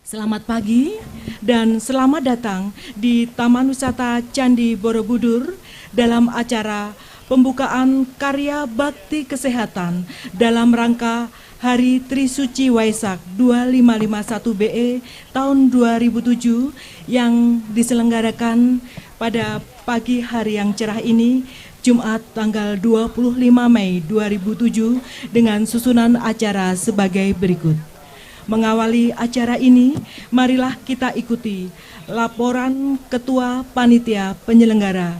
Selamat pagi dan selamat datang di Taman Wisata Candi Borobudur dalam acara pembukaan karya bakti kesehatan dalam rangka Hari Trisuci Waisak 2551 BE tahun 2007 yang diselenggarakan pada pagi hari yang cerah ini, Jumat tanggal 25 Mei 2007 dengan susunan acara sebagai berikut. Mengawali acara ini, marilah kita ikuti laporan Ketua Panitia Penyelenggara.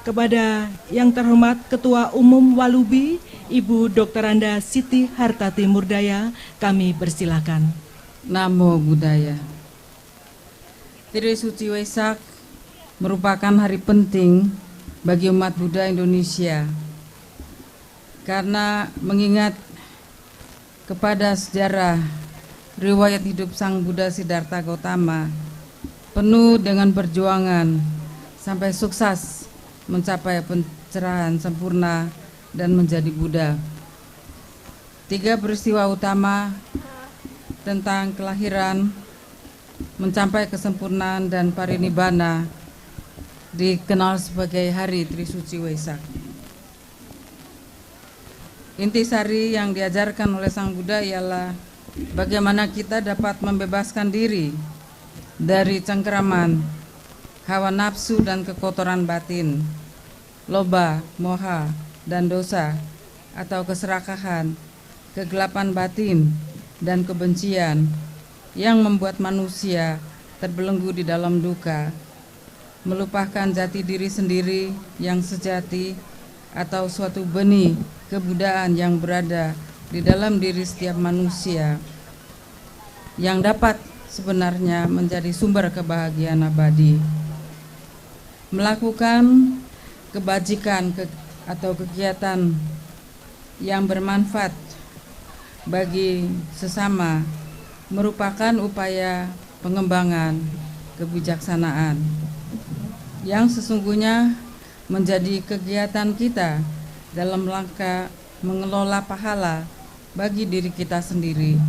Kepada yang terhormat Ketua Umum Walubi, Ibu Dr. Anda Siti Hartati Murdaya, kami persilakan. Namo Buddhaya. Trisuci Waisak merupakan hari penting bagi umat Buddha Indonesia karena mengingat kepada sejarah riwayat hidup Sang Buddha Siddhartha Gautama penuh dengan perjuangan sampai sukses mencapai pencerahan sempurna dan menjadi Buddha. 3 peristiwa utama tentang kelahiran, mencapai kesempurnaan dan parinibbana dikenal sebagai Hari Trisuci Waisak. Intisari yang diajarkan oleh Sang Buddha ialah bagaimana kita dapat membebaskan diri dari cengkeraman, hawa nafsu dan kekotoran batin, loba, moha, dan dosa atau keserakahan, kegelapan batin, dan kebencian yang membuat manusia terbelenggu di dalam duka, melupakan jati diri sendiri yang sejati atau suatu benih kebudayaan yang berada di dalam diri setiap manusia yang dapat sebenarnya menjadi sumber kebahagiaan abadi. Melakukan kebajikan atau kegiatan yang bermanfaat bagi sesama merupakan upaya pengembangan kebijaksanaan yang sesungguhnya menjadi kegiatan kita dalam rangka mengelola pahala bagi diri kita sendiri.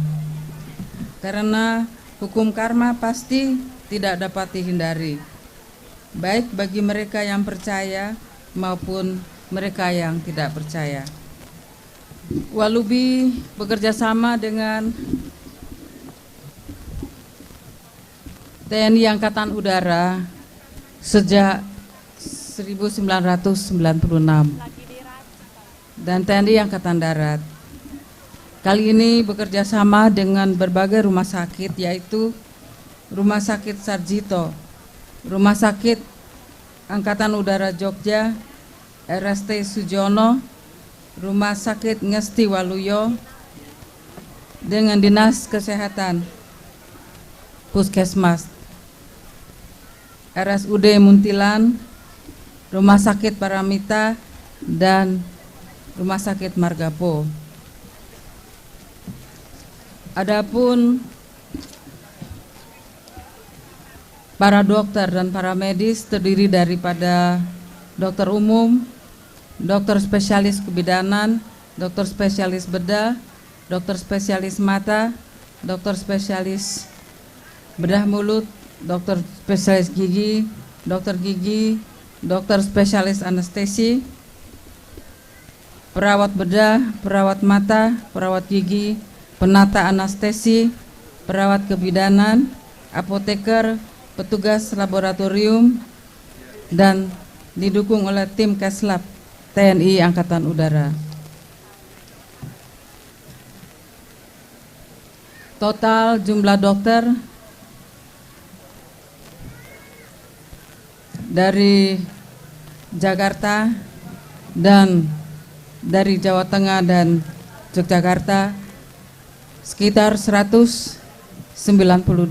Karena hukum karma pasti tidak dapat dihindari, baik bagi mereka yang percaya maupun mereka yang tidak percaya. Walubi bekerja sama dengan TNI Angkatan Udara sejak 1996 dan TNI Angkatan Darat. Kali ini bekerja sama dengan berbagai rumah sakit, yaitu Rumah Sakit Sarjito, Rumah Sakit Angkatan Udara Jogja, RST Sujono, Rumah Sakit Ngesti Waluyo, dengan Dinas Kesehatan Puskesmas, RSUD Muntilan, Rumah Sakit Paramita, dan Rumah Sakit Margapo. Adapun para dokter dan para medis terdiri daripada dokter umum, dokter spesialis kebidanan, dokter spesialis bedah, dokter spesialis mata, dokter spesialis bedah mulut, dokter spesialis gigi, dokter spesialis anestesi, perawat bedah, perawat mata, perawat gigi, penata anestesi, perawat kebidanan, apoteker, petugas laboratorium, dan didukung oleh tim Keslab TNI Angkatan Udara. Total jumlah dokter dari Jakarta dan dari Jawa Tengah dan Yogyakarta sekitar 192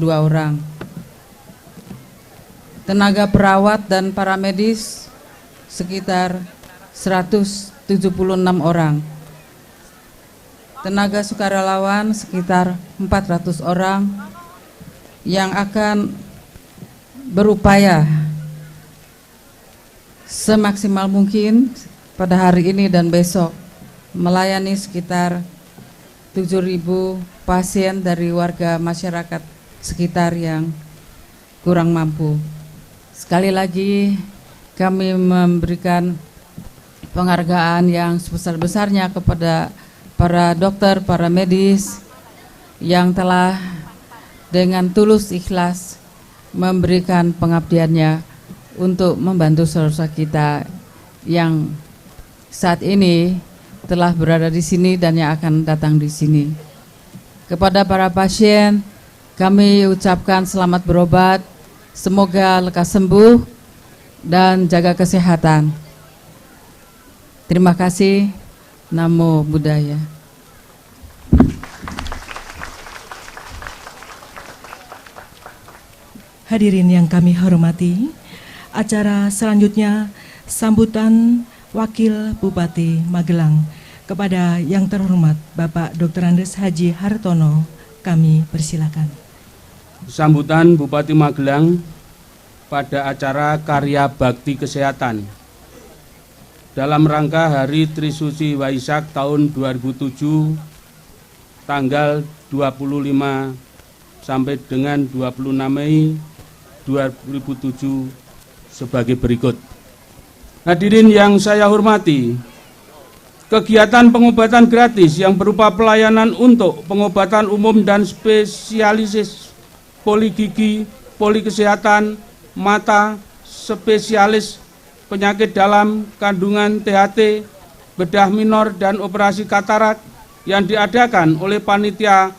orang. Tenaga perawat dan para medis sekitar 176 orang. Tenaga sukarelawan sekitar 400 orang yang akan berupaya semaksimal mungkin pada hari ini dan besok melayani sekitar 7.000 pasien dari warga masyarakat sekitar yang kurang mampu. Sekali lagi kami memberikan penghargaan yang sebesar-besarnya kepada para dokter, para medis yang telah dengan tulus ikhlas memberikan pengabdiannya untuk membantu saudara kita yang saat ini telah berada di sini dan yang akan datang di sini. Kepada para pasien, kami ucapkan selamat berobat, semoga lekas sembuh dan jaga kesehatan. Terima kasih. Namo Buddhaya. Hadirin yang kami hormati, acara selanjutnya sambutan Wakil Bupati Magelang. Kepada yang terhormat Bapak Dr. Andes Haji Hartono, kami persilakan. Sambutan Bupati Magelang pada acara Karya Bakti Kesehatan dalam rangka Hari Trisuci Waisak tahun 2007 tanggal 25 sampai dengan 26 Mei 2007 sebagai berikut. Hadirin yang saya hormati, kegiatan pengobatan gratis yang berupa pelayanan untuk pengobatan umum dan spesialis poligigi, polikesehatan, mata, spesialis penyakit dalam kandungan THT, bedah minor dan operasi katarak yang diadakan oleh Panitia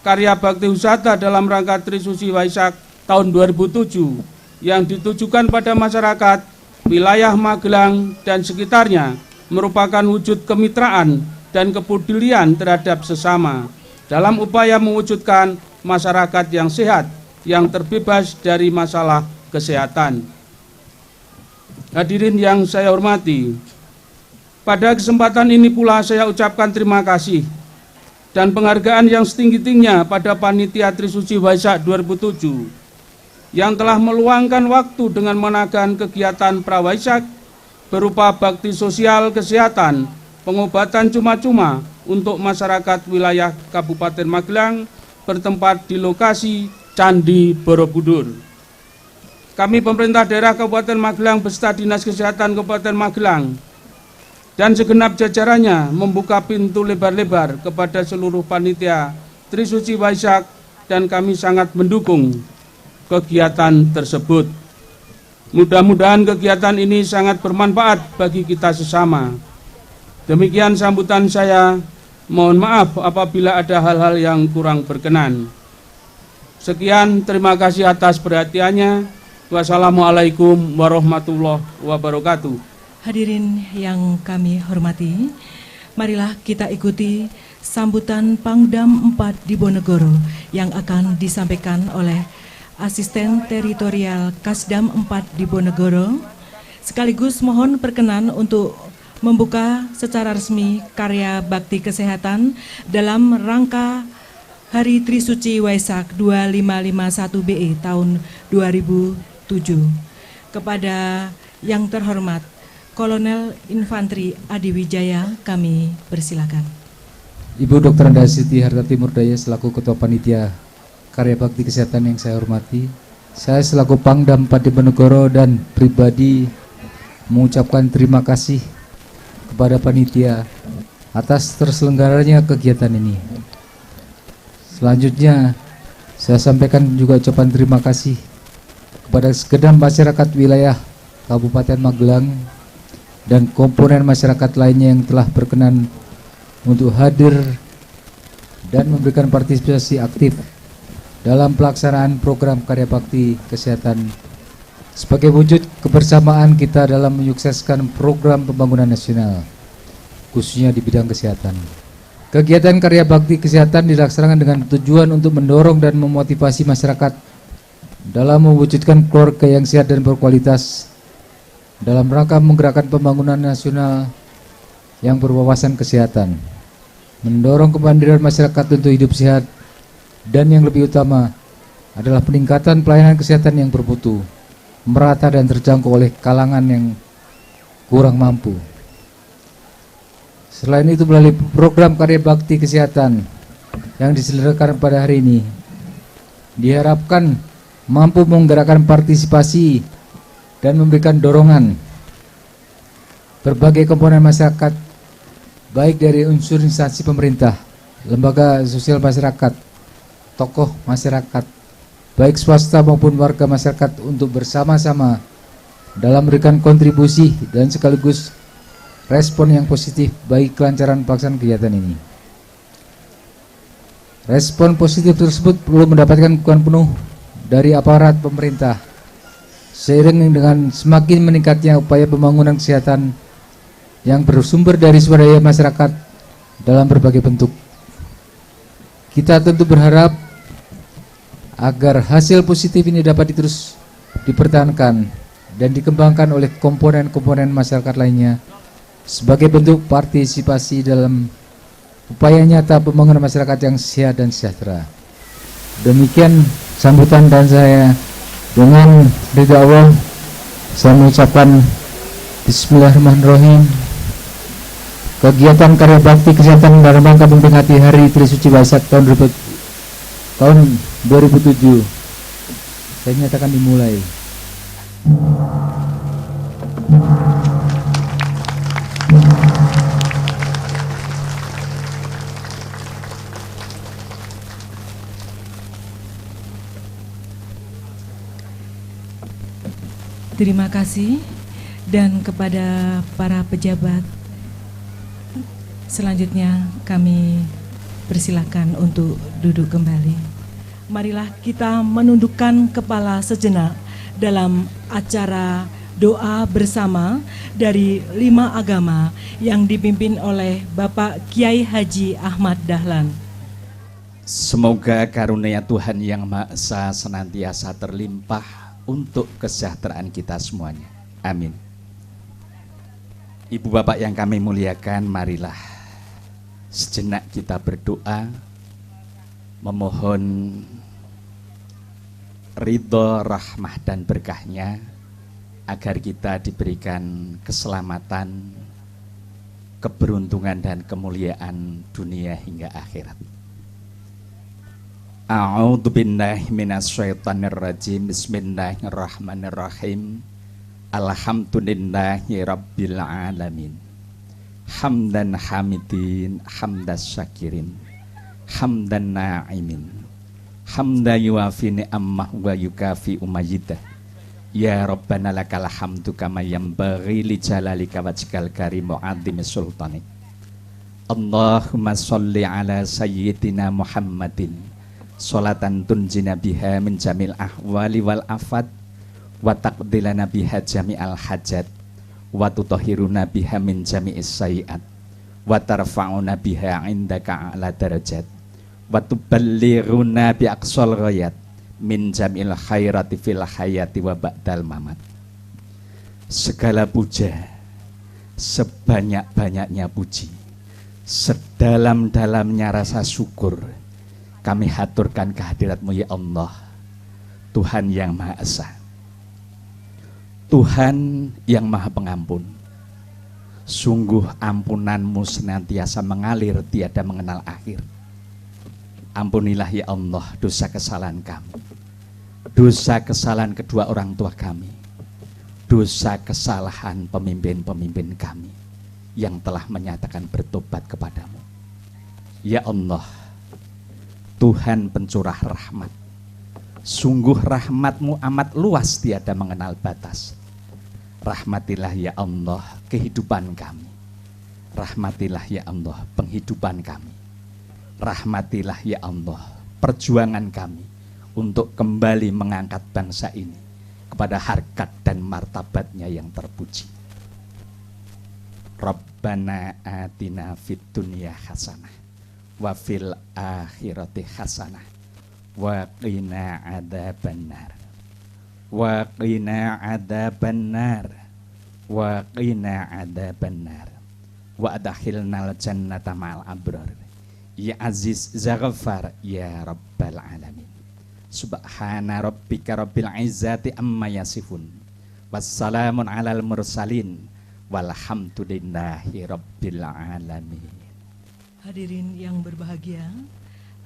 Karya Bakti Husada dalam rangka Trisuci Waisak tahun 2007 yang ditujukan pada masyarakat wilayah Magelang dan sekitarnya merupakan wujud kemitraan dan kepedulian terhadap sesama dalam upaya mewujudkan masyarakat yang sehat, yang terbebas dari masalah kesehatan. Hadirin yang saya hormati, pada kesempatan ini pula saya ucapkan terima kasih dan penghargaan yang setinggi-tingginya pada Panitia Trisuci Waisak 2007 yang telah meluangkan waktu dengan menangani kegiatan Prawaisak berupa bakti sosial kesehatan, pengobatan cuma-cuma untuk masyarakat wilayah Kabupaten Magelang bertempat di lokasi Candi Borobudur. Kami pemerintah daerah Kabupaten Magelang beserta Dinas Kesehatan Kabupaten Magelang dan segenap jajarannya membuka pintu lebar-lebar kepada seluruh panitia Trisuci Waisak dan kami sangat mendukung kegiatan tersebut. Mudah-mudahan kegiatan ini sangat bermanfaat bagi kita sesama. Demikian sambutan saya. Mohon maaf apabila ada hal-hal yang kurang berkenan. Sekian, terima kasih atas perhatiannya. Wassalamualaikum warahmatullahi wabarakatuh. Hadirin yang kami hormati, marilah kita ikuti sambutan Pangdam 4 Diponegoro yang akan disampaikan oleh Asisten Teritorial Kasdam 4 Diponegoro, sekaligus mohon perkenan untuk membuka secara resmi karya bakti kesehatan dalam rangka Hari Trisuci Waisak 2551 BE tahun 2007. Kepada yang terhormat Kolonel Infanteri Adi Wijaya, kami persilakan. Ibu Dr. Andes Siti Hartati Murdaya selaku Ketua Panitia Karya Bakti Kesehatan yang saya hormati, saya selaku Pangdam 4 Diponegoro dan pribadi mengucapkan terima kasih kepada panitia atas terselenggaranya kegiatan ini. Selanjutnya saya sampaikan juga ucapan terima kasih kepada segenap masyarakat wilayah Kabupaten Magelang dan komponen masyarakat lainnya yang telah berkenan untuk hadir dan memberikan partisipasi aktif dalam pelaksanaan program Karya Bakti Kesehatan sebagai wujud kebersamaan kita dalam menyukseskan program pembangunan nasional, khususnya di bidang kesehatan. Kegiatan Karya Bakti Kesehatan dilaksanakan dengan tujuan untuk mendorong dan memotivasi masyarakat dalam mewujudkan keluarga yang sehat dan berkualitas dalam rangka menggerakkan pembangunan nasional yang berwawasan kesehatan, mendorong kemandirian masyarakat untuk hidup sehat, dan yang lebih utama adalah peningkatan pelayanan kesehatan yang bermutu, merata dan terjangkau oleh kalangan yang kurang mampu. Selain itu, melalui program Karya Bakti Kesehatan yang diselenggarakan pada hari ini diharapkan mampu menggerakkan partisipasi dan memberikan dorongan berbagai komponen masyarakat, baik dari unsur instansi pemerintah, lembaga sosial masyarakat, tokoh masyarakat, baik swasta maupun warga masyarakat untuk bersama-sama dalam memberikan kontribusi dan sekaligus respon yang positif bagi kelancaran pelaksanaan kegiatan ini. Respon positif tersebut perlu mendapatkan dukungan penuh dari aparat pemerintah seiring dengan semakin meningkatnya upaya pembangunan kesehatan yang bersumber dari swadaya masyarakat dalam berbagai bentuk. Kita tentu berharap agar hasil positif ini dapat terus dipertahankan dan dikembangkan oleh komponen-komponen masyarakat lainnya sebagai bentuk partisipasi dalam upaya nyata pembangunan masyarakat yang sehat dan sejahtera. Demikian sambutan dan saya dengan ridha Allah saya mengucapkan Bismillahirrahmanirrahim. Kegiatan karya bakti kesehatan dalam rangka memperingati Hari Trisuci Waisak tahun 2007 saya nyatakan dimulai. Terima kasih. Dan kepada para pejabat, selanjutnya kami persilakan untuk duduk kembali. Marilah kita menundukkan kepala sejenak dalam acara doa bersama dari 5 agama yang dipimpin oleh Bapak Kiai Haji Ahmad Dahlan. Semoga karunia Tuhan Yang Maha Esa senantiasa terlimpah untuk kesejahteraan kita semuanya. Amin. Ibu bapak yang kami muliakan, marilah sejenak kita berdoa memohon ridho, rahmah dan berkahnya agar kita diberikan keselamatan, keberuntungan dan kemuliaan dunia hingga akhirat. A'udzu billahi minasyaitonir rajim. Bismillahirrahmanirrahim. Alhamdulillahi rabbil alamin. Hamdan hamidin, hamdas syakirin, hamdan na'imin, hamda yuafi ni'ammah wa yukafi umayyidah. Ya Rabbana lakal hamdu kama yanbaghi li jalalika wajhikal karim wa 'azimi sultanik. Allahumma sholli ala sayyidina Muhammadin sholatan tunjina biha min jamil ahwali wal afat wa taqdilana biha jami'al hajat wa tutahhiruna biha min jami'is sayiat wa tarfa'una biha indaka a'la darajat wa tuballighuna bi aqsal ghayat min jamil khairati fil hayati wa ba'dal mamat. Segala puja, sebanyak-banyaknya puji, sedalam-dalamnya rasa syukur kami haturkan kehadirat-Mu ya Allah, Tuhan yang Maha Esa, Tuhan yang Maha Pengampun. Sungguh ampunan-Mu senantiasa mengalir tiada mengenal akhir. Ampunilah ya Allah dosa kesalahan kami, dosa kesalahan kedua orang tua kami, dosa kesalahan pemimpin-pemimpin kami yang telah menyatakan bertobat kepadamu. Ya Allah, Tuhan pencurah rahmat, sungguh rahmat-Mu amat luas tiada mengenal batas. Rahmatilah ya Allah kehidupan kami, rahmatilah ya Allah penghidupan kami, rahmatilah ya Allah perjuangan kami untuk kembali mengangkat bangsa ini kepada harkat dan martabatnya yang terpuji. Rabbana atina fid dunya hasanah wa fil akhirati hasanah wa qina adzabannar wa qina adzabannar wa qina adzabannar wa adkhilnal jannata ma'al abrar ya aziz zaghfar ya rabbal alamin. Subhana rabbika rabbil izzati amma yasifun wassalamun alal mursalin walhamdulillahi rabbil alamin. Hadirin yang berbahagia,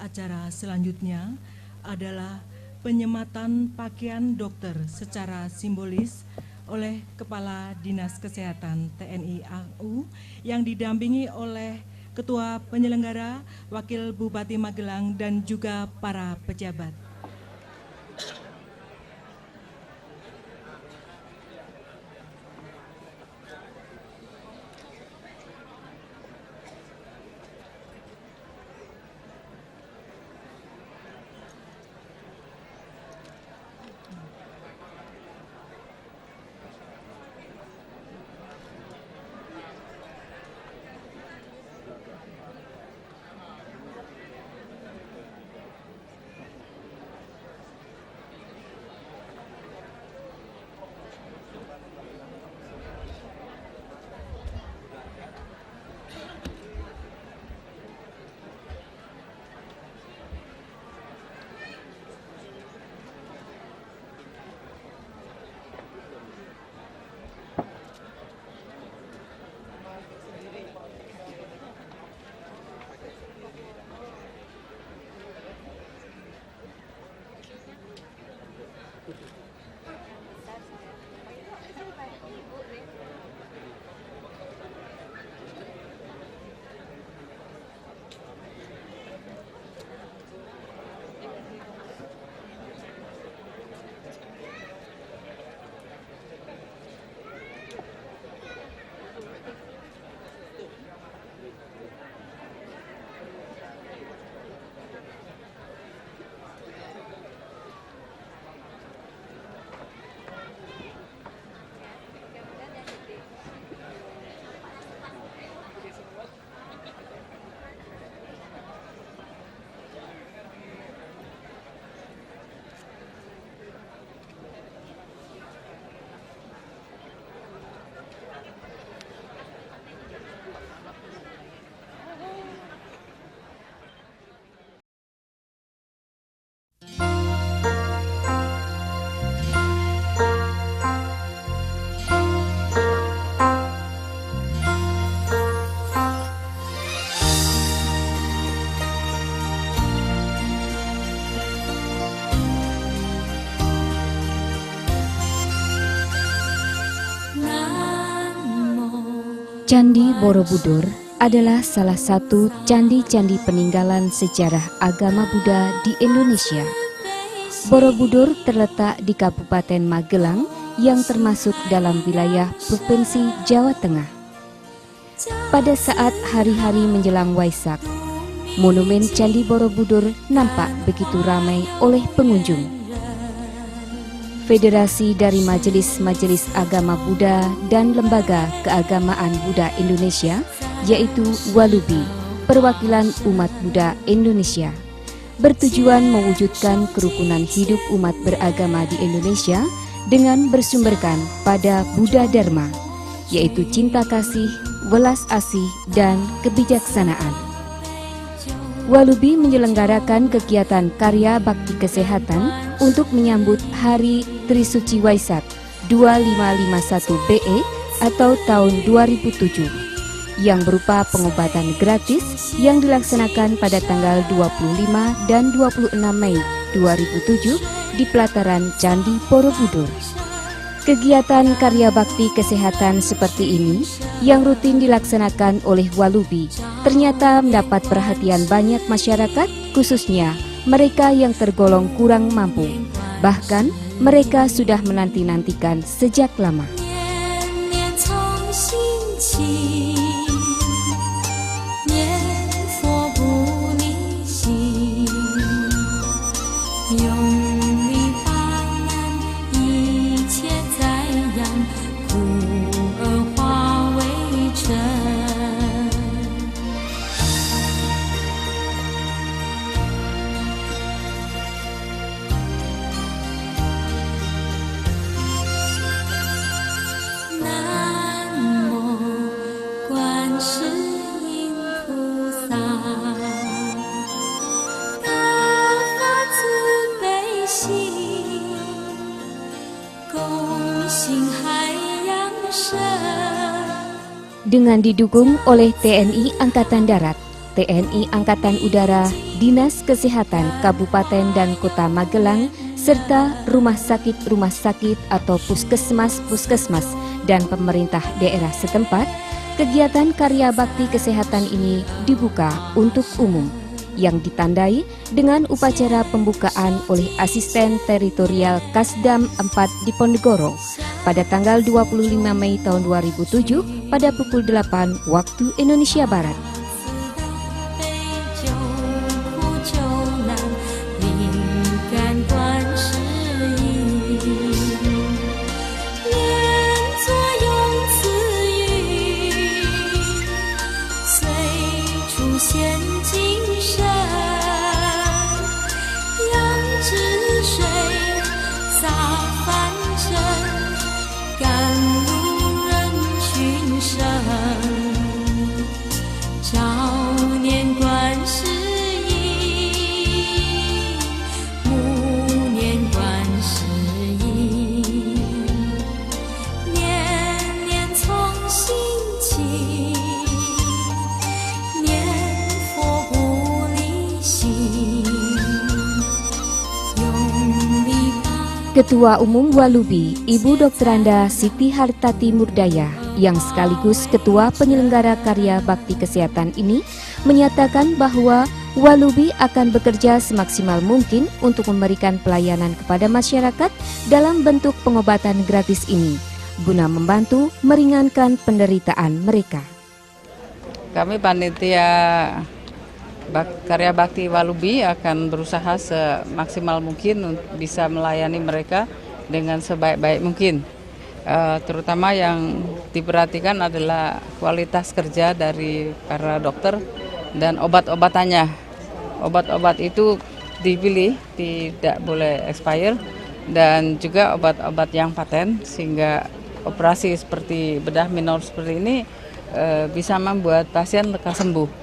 acara selanjutnya adalah penyematan pakaian dokter secara simbolis oleh Kepala Dinas Kesehatan TNI AU yang didampingi oleh Ketua Penyelenggara, Wakil Bupati Magelang, dan juga para pejabat. Candi Borobudur adalah salah satu candi-candi peninggalan sejarah agama Buddha di Indonesia. Borobudur terletak di Kabupaten Magelang yang termasuk dalam wilayah Provinsi Jawa Tengah. Pada saat hari-hari menjelang Waisak, monumen Candi Borobudur nampak begitu ramai oleh pengunjung. Federasi dari Majelis-Majelis Agama Buddha dan Lembaga Keagamaan Buddha Indonesia, yaitu Walubi, perwakilan umat Buddha Indonesia, bertujuan mewujudkan kerukunan hidup umat beragama di Indonesia dengan bersumberkan pada Buddha Dharma, yaitu cinta kasih, welas asih, dan kebijaksanaan. Walubi menyelenggarakan kegiatan karya bakti kesehatan untuk menyambut Hari Trisuci Waisak 2551 BE atau tahun 2007 yang berupa pengobatan gratis yang dilaksanakan pada tanggal 25 dan 26 Mei 2007 di pelataran Candi Borobudur. Kegiatan karya bakti kesehatan seperti ini yang rutin dilaksanakan oleh Walubi ternyata mendapat perhatian banyak masyarakat, khususnya mereka yang tergolong kurang mampu. Bahkan mereka sudah menanti-nantikan sejak lama. Dengan didukung oleh TNI Angkatan Darat, TNI Angkatan Udara, Dinas Kesehatan Kabupaten dan Kota Magelang, serta rumah sakit atau puskesmas dan pemerintah daerah setempat, kegiatan karya bakti kesehatan ini dibuka untuk umum, yang ditandai dengan upacara pembukaan oleh Asisten Teritorial Kasdam 4 Diponegoro pada tanggal 25 Mei tahun 2007 pada pukul 8 waktu Indonesia Barat. Ketua Umum Walubi, Ibu Dr. Anda Siti Hartati Murdaya, yang sekaligus Ketua Penyelenggara Karya Bakti Kesehatan ini, menyatakan bahwa Walubi akan bekerja semaksimal mungkin untuk memberikan pelayanan kepada masyarakat dalam bentuk pengobatan gratis ini, guna membantu meringankan penderitaan mereka. Kami panitia Karya Bakti Walubi akan berusaha semaksimal mungkin untuk bisa melayani mereka dengan sebaik-baik mungkin. Terutama yang diperhatikan adalah kualitas kerja dari para dokter dan obat-obatannya. Obat-obat itu dipilih, tidak boleh expire, dan juga obat-obat yang paten, sehingga operasi seperti bedah minor seperti ini bisa membuat pasien lekas sembuh.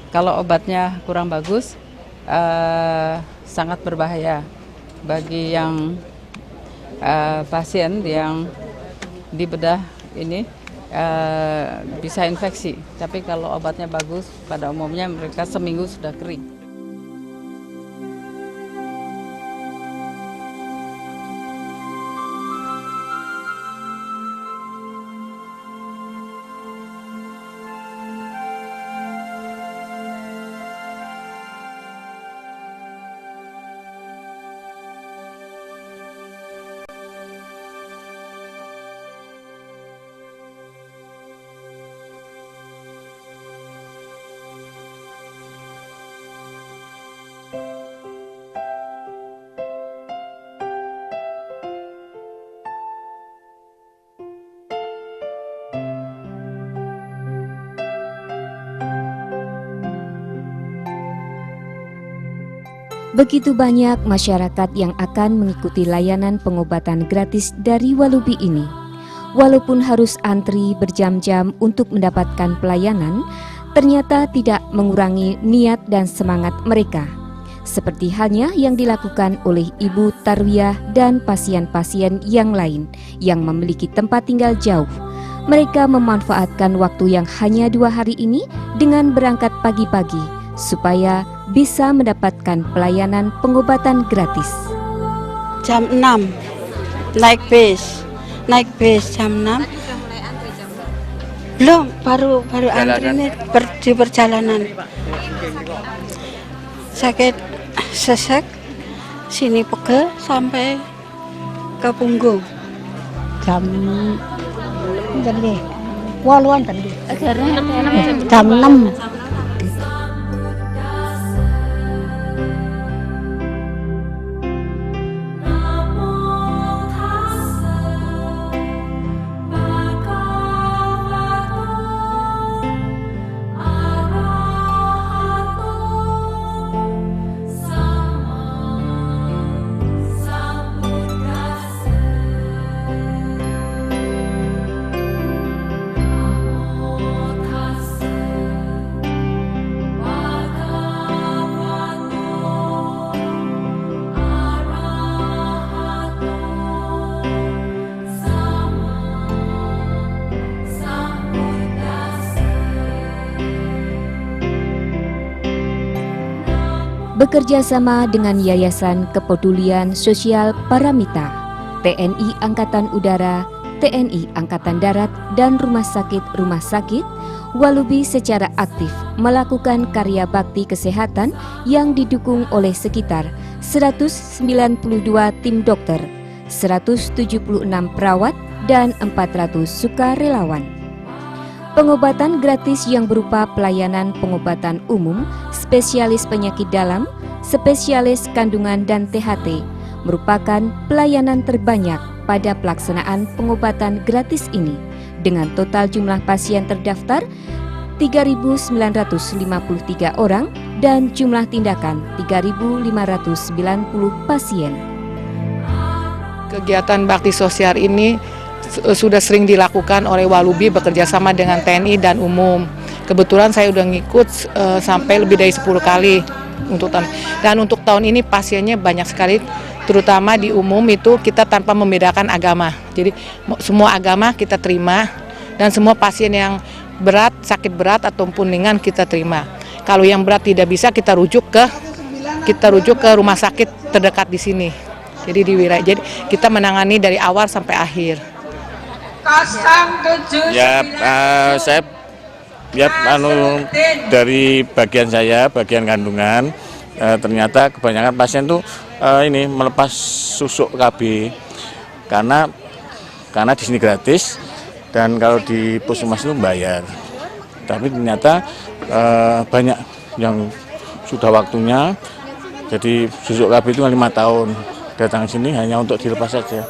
Kalau obatnya kurang bagus, sangat berbahaya bagi yang pasien yang dibedah ini, bisa infeksi. Tapi kalau obatnya bagus, pada umumnya mereka seminggu sudah kering. Begitu banyak masyarakat yang akan mengikuti layanan pengobatan gratis dari Walubi ini. Walaupun harus antri berjam-jam untuk mendapatkan pelayanan, ternyata tidak mengurangi niat dan semangat mereka. Seperti halnya yang dilakukan oleh Ibu Tarwiyah dan pasien-pasien yang lain yang memiliki tempat tinggal jauh. Mereka memanfaatkan waktu yang hanya 2 hari ini dengan berangkat pagi-pagi supaya bisa mendapatkan pelayanan pengobatan gratis. Jam 6 naik bis jam 6. Belum, baru antri ini di perjalanan. Sakit sesek, sini pegel sampai ke punggung. Jam waluan tadi. Jam 6. bekerja sama dengan Yayasan Kepedulian Sosial Paramita, TNI Angkatan Udara, TNI Angkatan Darat, dan rumah sakit, Walubi secara aktif melakukan karya bakti kesehatan yang didukung oleh sekitar 192 tim dokter, 176 perawat, dan 400 sukarelawan. Pengobatan gratis yang berupa pelayanan pengobatan umum, spesialis penyakit dalam, spesialis kandungan, dan THT merupakan pelayanan terbanyak pada pelaksanaan pengobatan gratis ini, dengan total jumlah pasien terdaftar 3.953 orang dan jumlah tindakan 3.590 pasien. Kegiatan bakti sosial ini sudah sering dilakukan oleh Walubi bekerjasama dengan TNI dan umum. Kebetulan saya udah ngikut sampai lebih dari 10 kali untuk tahun. Dan untuk tahun ini pasiennya banyak sekali, terutama di umum itu kita tanpa membedakan agama. Jadi semua agama kita terima dan semua pasien yang berat, sakit berat ataupun ringan kita terima. Kalau yang berat tidak bisa kita rujuk ke rumah sakit terdekat di sini. Jadi di wilayah, jadi kita menangani dari awal sampai akhir. Dari bagian saya, bagian kandungan, ternyata kebanyakan pasien tuh ini melepas susuk KB karena di sini gratis dan kalau di puskesmas itu bayar. Tapi ternyata banyak yang sudah waktunya, jadi susuk KB itu 5 tahun, datang sini hanya untuk dilepas saja.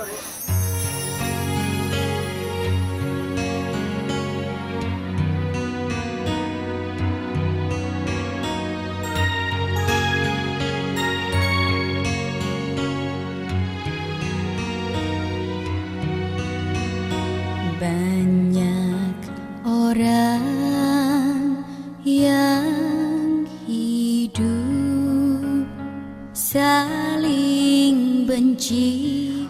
Banyak orang yang hidup saling benci.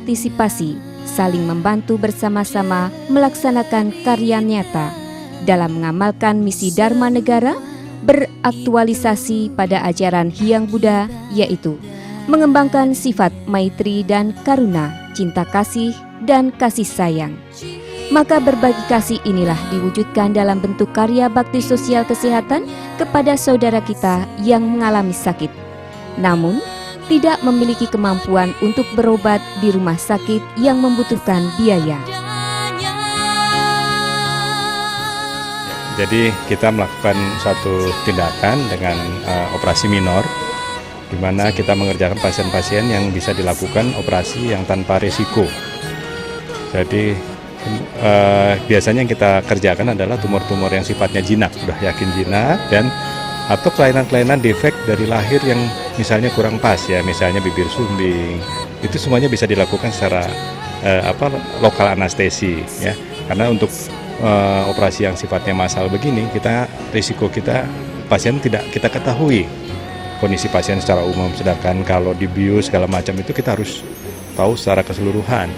Partisipasi, saling membantu bersama-sama melaksanakan karya nyata dalam mengamalkan misi Dharma Negara, beraktualisasi pada ajaran Hyang Buddha, yaitu mengembangkan sifat maitri dan karuna, cinta kasih dan kasih sayang. Maka berbagi kasih inilah diwujudkan dalam bentuk karya bakti sosial kesehatan kepada saudara kita yang mengalami sakit, namun tidak memiliki kemampuan untuk berobat di rumah sakit yang membutuhkan biaya. Jadi kita melakukan satu tindakan dengan operasi minor, di mana kita mengerjakan pasien-pasien yang bisa dilakukan operasi yang tanpa risiko. Jadi biasanya yang kita kerjakan adalah tumor-tumor yang sifatnya jinak, sudah yakin jinak, dan atau kelainan-kelainan defek dari lahir yang misalnya kurang pas ya, misalnya bibir sumbing, itu semuanya bisa dilakukan secara lokal anestesi ya, karena untuk operasi yang sifatnya massal begini, risiko kita pasien tidak kita ketahui kondisi pasien secara umum, sedangkan kalau dibius segala macam itu kita harus tahu secara keseluruhan.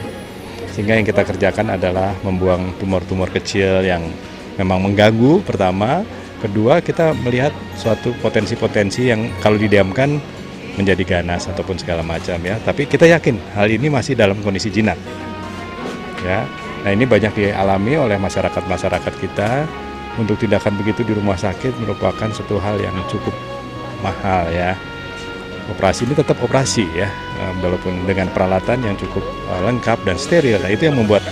Sehingga yang kita kerjakan adalah membuang tumor-tumor kecil yang memang mengganggu pertama, kedua kita melihat suatu potensi-potensi yang kalau didiamkan menjadi ganas ataupun segala macam ya. Tapi kita yakin hal ini masih dalam kondisi jinak. Ya. Nah, ini banyak dialami oleh masyarakat kita. Untuk tindakan begitu di rumah sakit merupakan suatu hal yang cukup mahal ya. Operasi ini tetap operasi ya, walaupun dengan peralatan yang cukup lengkap dan steril. Nah, itu yang membuat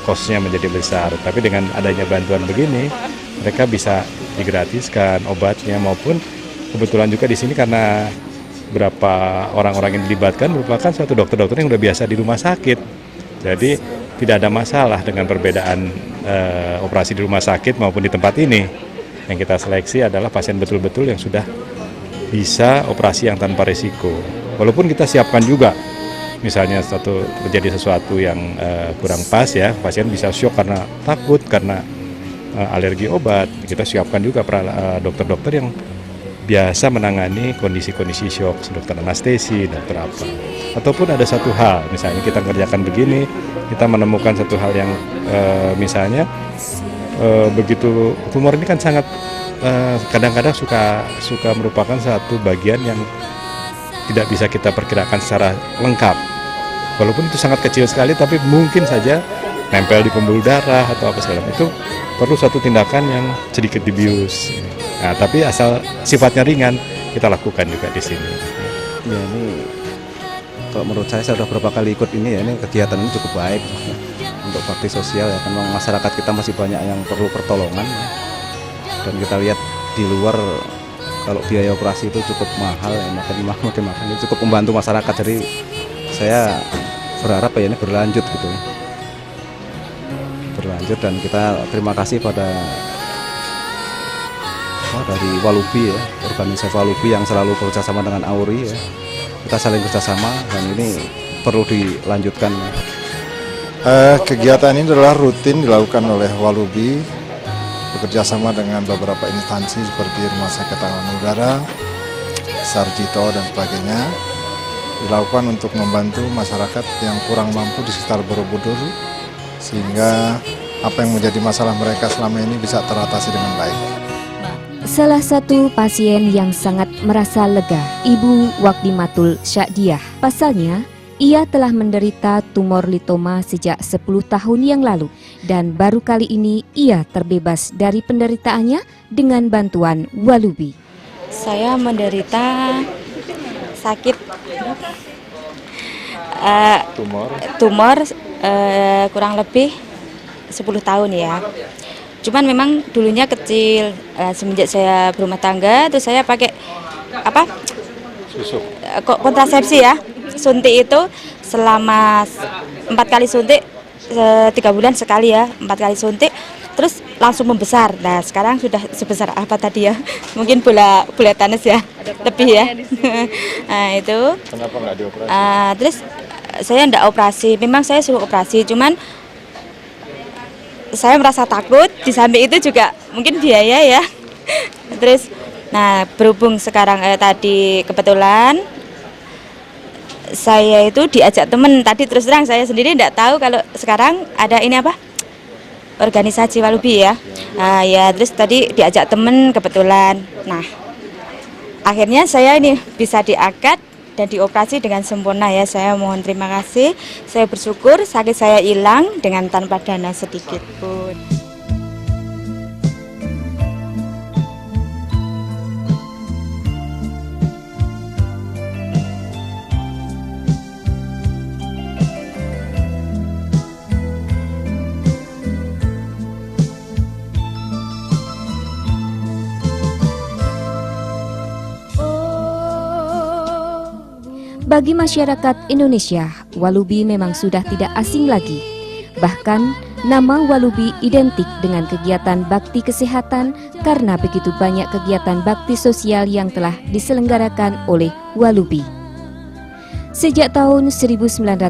kosnya menjadi besar. Tapi dengan adanya bantuan begini, mereka bisa digratiskan obatnya, maupun kebetulan juga di sini karena beberapa orang-orang yang dilibatkan merupakan suatu dokter-dokter yang udah biasa di rumah sakit. Jadi tidak ada masalah dengan perbedaan operasi di rumah sakit maupun di tempat ini. Yang kita seleksi adalah pasien betul-betul yang sudah bisa operasi yang tanpa risiko. Walaupun kita siapkan juga, misalnya terjadi sesuatu yang kurang pas ya, pasien bisa syok karena takut, karena alergi obat. Kita siapkan juga dokter-dokter yang biasa menangani kondisi-kondisi shock, dokter anestesi, dokter apa. Ataupun ada satu hal, misalnya kita kerjakan begini, kita menemukan satu hal yang misalnya begitu tumor ini kan sangat kadang-kadang suka merupakan satu bagian yang tidak bisa kita perkirakan secara lengkap. Walaupun itu sangat kecil sekali, tapi mungkin saja nempel di pembuluh darah atau apa segala macam. Itu perlu satu tindakan yang sedikit dibius. Nah, tapi asal sifatnya ringan, kita lakukan juga di sini. Ya, ini kalau menurut saya sudah beberapa kali ikut ini ya, ini kegiatan ini cukup baik untuk bakti sosial ya. Karena masyarakat kita masih banyak yang perlu pertolongan ya. Dan kita lihat di luar kalau biaya operasi itu cukup mahal ya, makin ini cukup membantu masyarakat. Jadi saya berharap ya ini berlanjut gitu. Berlanjut, dan kita terima kasih pada dari Walubi ya, organisasi Walubi yang selalu bekerjasama dengan AURI ya. Kita saling kerjasama dan ini perlu dilanjutkan. Kegiatan ini adalah rutin dilakukan oleh Walubi bekerjasama dengan beberapa instansi seperti Rumah Sakit Angkatan Udara, Sarjito dan sebagainya, dilakukan untuk membantu masyarakat yang kurang mampu di sekitar Borobudur, sehingga apa yang menjadi masalah mereka selama ini bisa teratasi dengan baik. Salah satu pasien yang sangat merasa lega, Ibu Wakdimatul Syadiah. Pasalnya, ia telah menderita tumor litoma sejak 10 tahun yang lalu dan baru kali ini ia terbebas dari penderitaannya dengan bantuan Walubi. Saya menderita sakit tumor kurang lebih 10 tahun ya. Cuman memang dulunya kecil, semenjak saya berumah tangga terus saya pakai kontrasepsi ya. Suntik itu selama 4 kali suntik, 3 bulan sekali ya, 4 kali suntik, terus langsung membesar. Nah sekarang sudah sebesar apa tadi ya? Mungkin bola tenis ya, lebih ya. Nah itu. Kenapa nggak dioperasi? Terus saya nggak operasi, memang saya suruh operasi, cuman saya merasa takut. Di samping itu juga mungkin biaya ya. Terus, nah berhubung sekarang tadi kebetulan saya itu diajak temen, tadi terus terang saya sendiri tidak tahu kalau sekarang ada ini organisasi Walubi ya. Ya terus tadi diajak temen kebetulan. Nah akhirnya saya ini bisa diangkat dan dioperasi dengan sempurna ya. Saya mohon terima kasih, saya bersyukur sakit saya hilang dengan tanpa dana sedikit pun. Bagi masyarakat Indonesia, Walubi memang sudah tidak asing lagi. Bahkan, nama Walubi identik dengan kegiatan bakti kesehatan karena begitu banyak kegiatan bakti sosial yang telah diselenggarakan oleh Walubi. Sejak tahun 1998,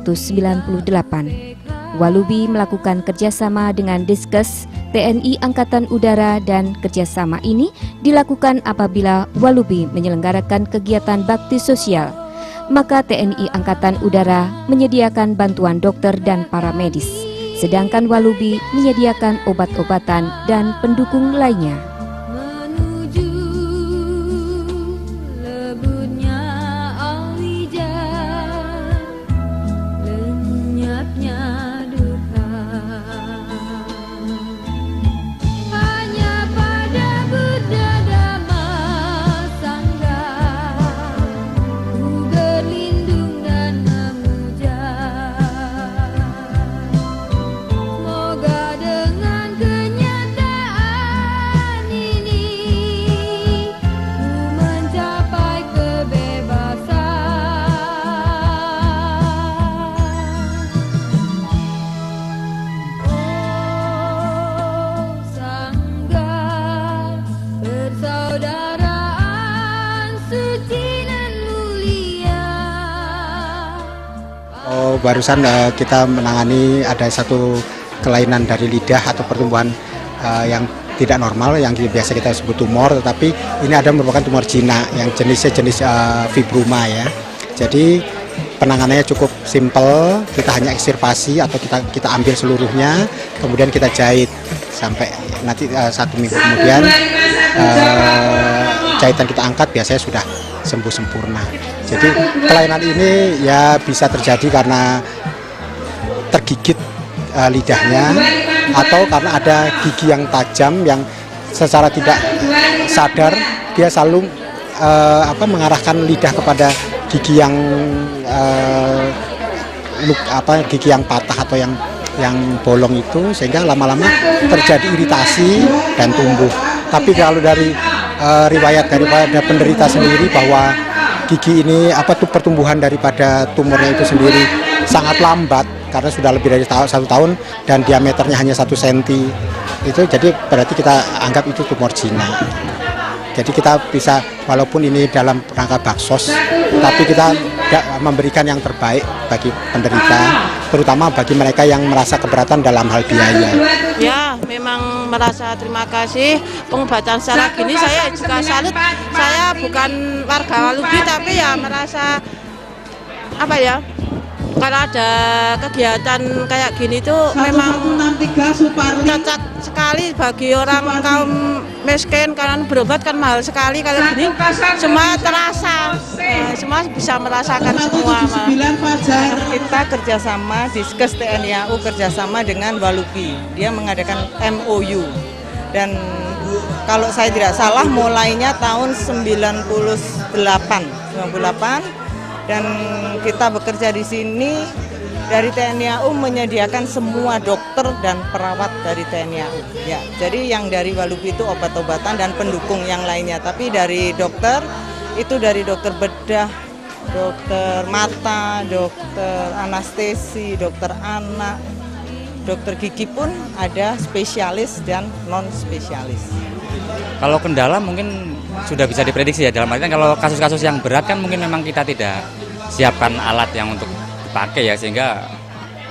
Walubi melakukan kerjasama dengan Diskes TNI Angkatan Udara dan kerjasama ini dilakukan apabila Walubi menyelenggarakan kegiatan bakti sosial. Maka TNI Angkatan Udara menyediakan bantuan dokter dan para medis, sedangkan Walubi menyediakan obat-obatan dan pendukung lainnya. Barusan kita menangani ada satu kelainan dari lidah atau pertumbuhan yang tidak normal yang biasa kita sebut tumor, tetapi ini ada merupakan tumor jinak yang jenisnya jenis fibroma ya. Jadi penanganannya cukup simpel, kita hanya ekstirpasi atau kita ambil seluruhnya, kemudian kita jahit sampai nanti 1 minggu kemudian jahitan kita angkat biasanya sudah sembuh sempurna. Jadi kelainan ini ya bisa terjadi karena tergigit lidahnya atau karena ada gigi yang tajam yang secara tidak sadar dia selalu mengarahkan lidah kepada gigi yang gigi yang patah atau yang bolong itu, sehingga lama-lama terjadi iritasi dan tumbuh. Tapi kalau dari riwayat daripada penderita sendiri bahwa gigi ini pertumbuhan daripada tumornya itu sendiri sangat lambat karena sudah lebih dari 1 tahun dan diameternya hanya 1 cm itu, jadi berarti kita anggap itu tumor jinak. Jadi kita bisa, walaupun ini dalam rangka baksos, tapi kita memberikan yang terbaik bagi penderita, terutama bagi mereka yang merasa keberatan dalam hal biaya. Ya, memang merasa terima kasih pengobatan secara gini. Saya juga salut. Saya bukan warga Walubi, tapi ya merasa kalau ada kegiatan kayak gini tuh memang cocok sekali bagi orang kaum miskin, karena berobat kan mahal sekali. Kalau gini semua terasa, semua bisa merasakan semua. Kita kerjasama Diskes TNI AU kerjasama dengan Walubi, dia mengadakan MOU, dan kalau saya tidak salah mulainya tahun 98 dan kita bekerja di sini. Dari TNI AU menyediakan semua dokter dan perawat dari TNI AU. Ya, jadi yang dari Walubi itu obat-obatan dan pendukung yang lainnya. Tapi dari dokter itu dari dokter bedah, dokter mata, dokter anestesi, dokter anak, dokter gigi pun ada spesialis dan non spesialis. Kalau kendala mungkin sudah bisa diprediksi ya, dalam artian kalau kasus-kasus yang berat kan mungkin memang kita tidak siapkan alat yang untuk dipakai ya, sehingga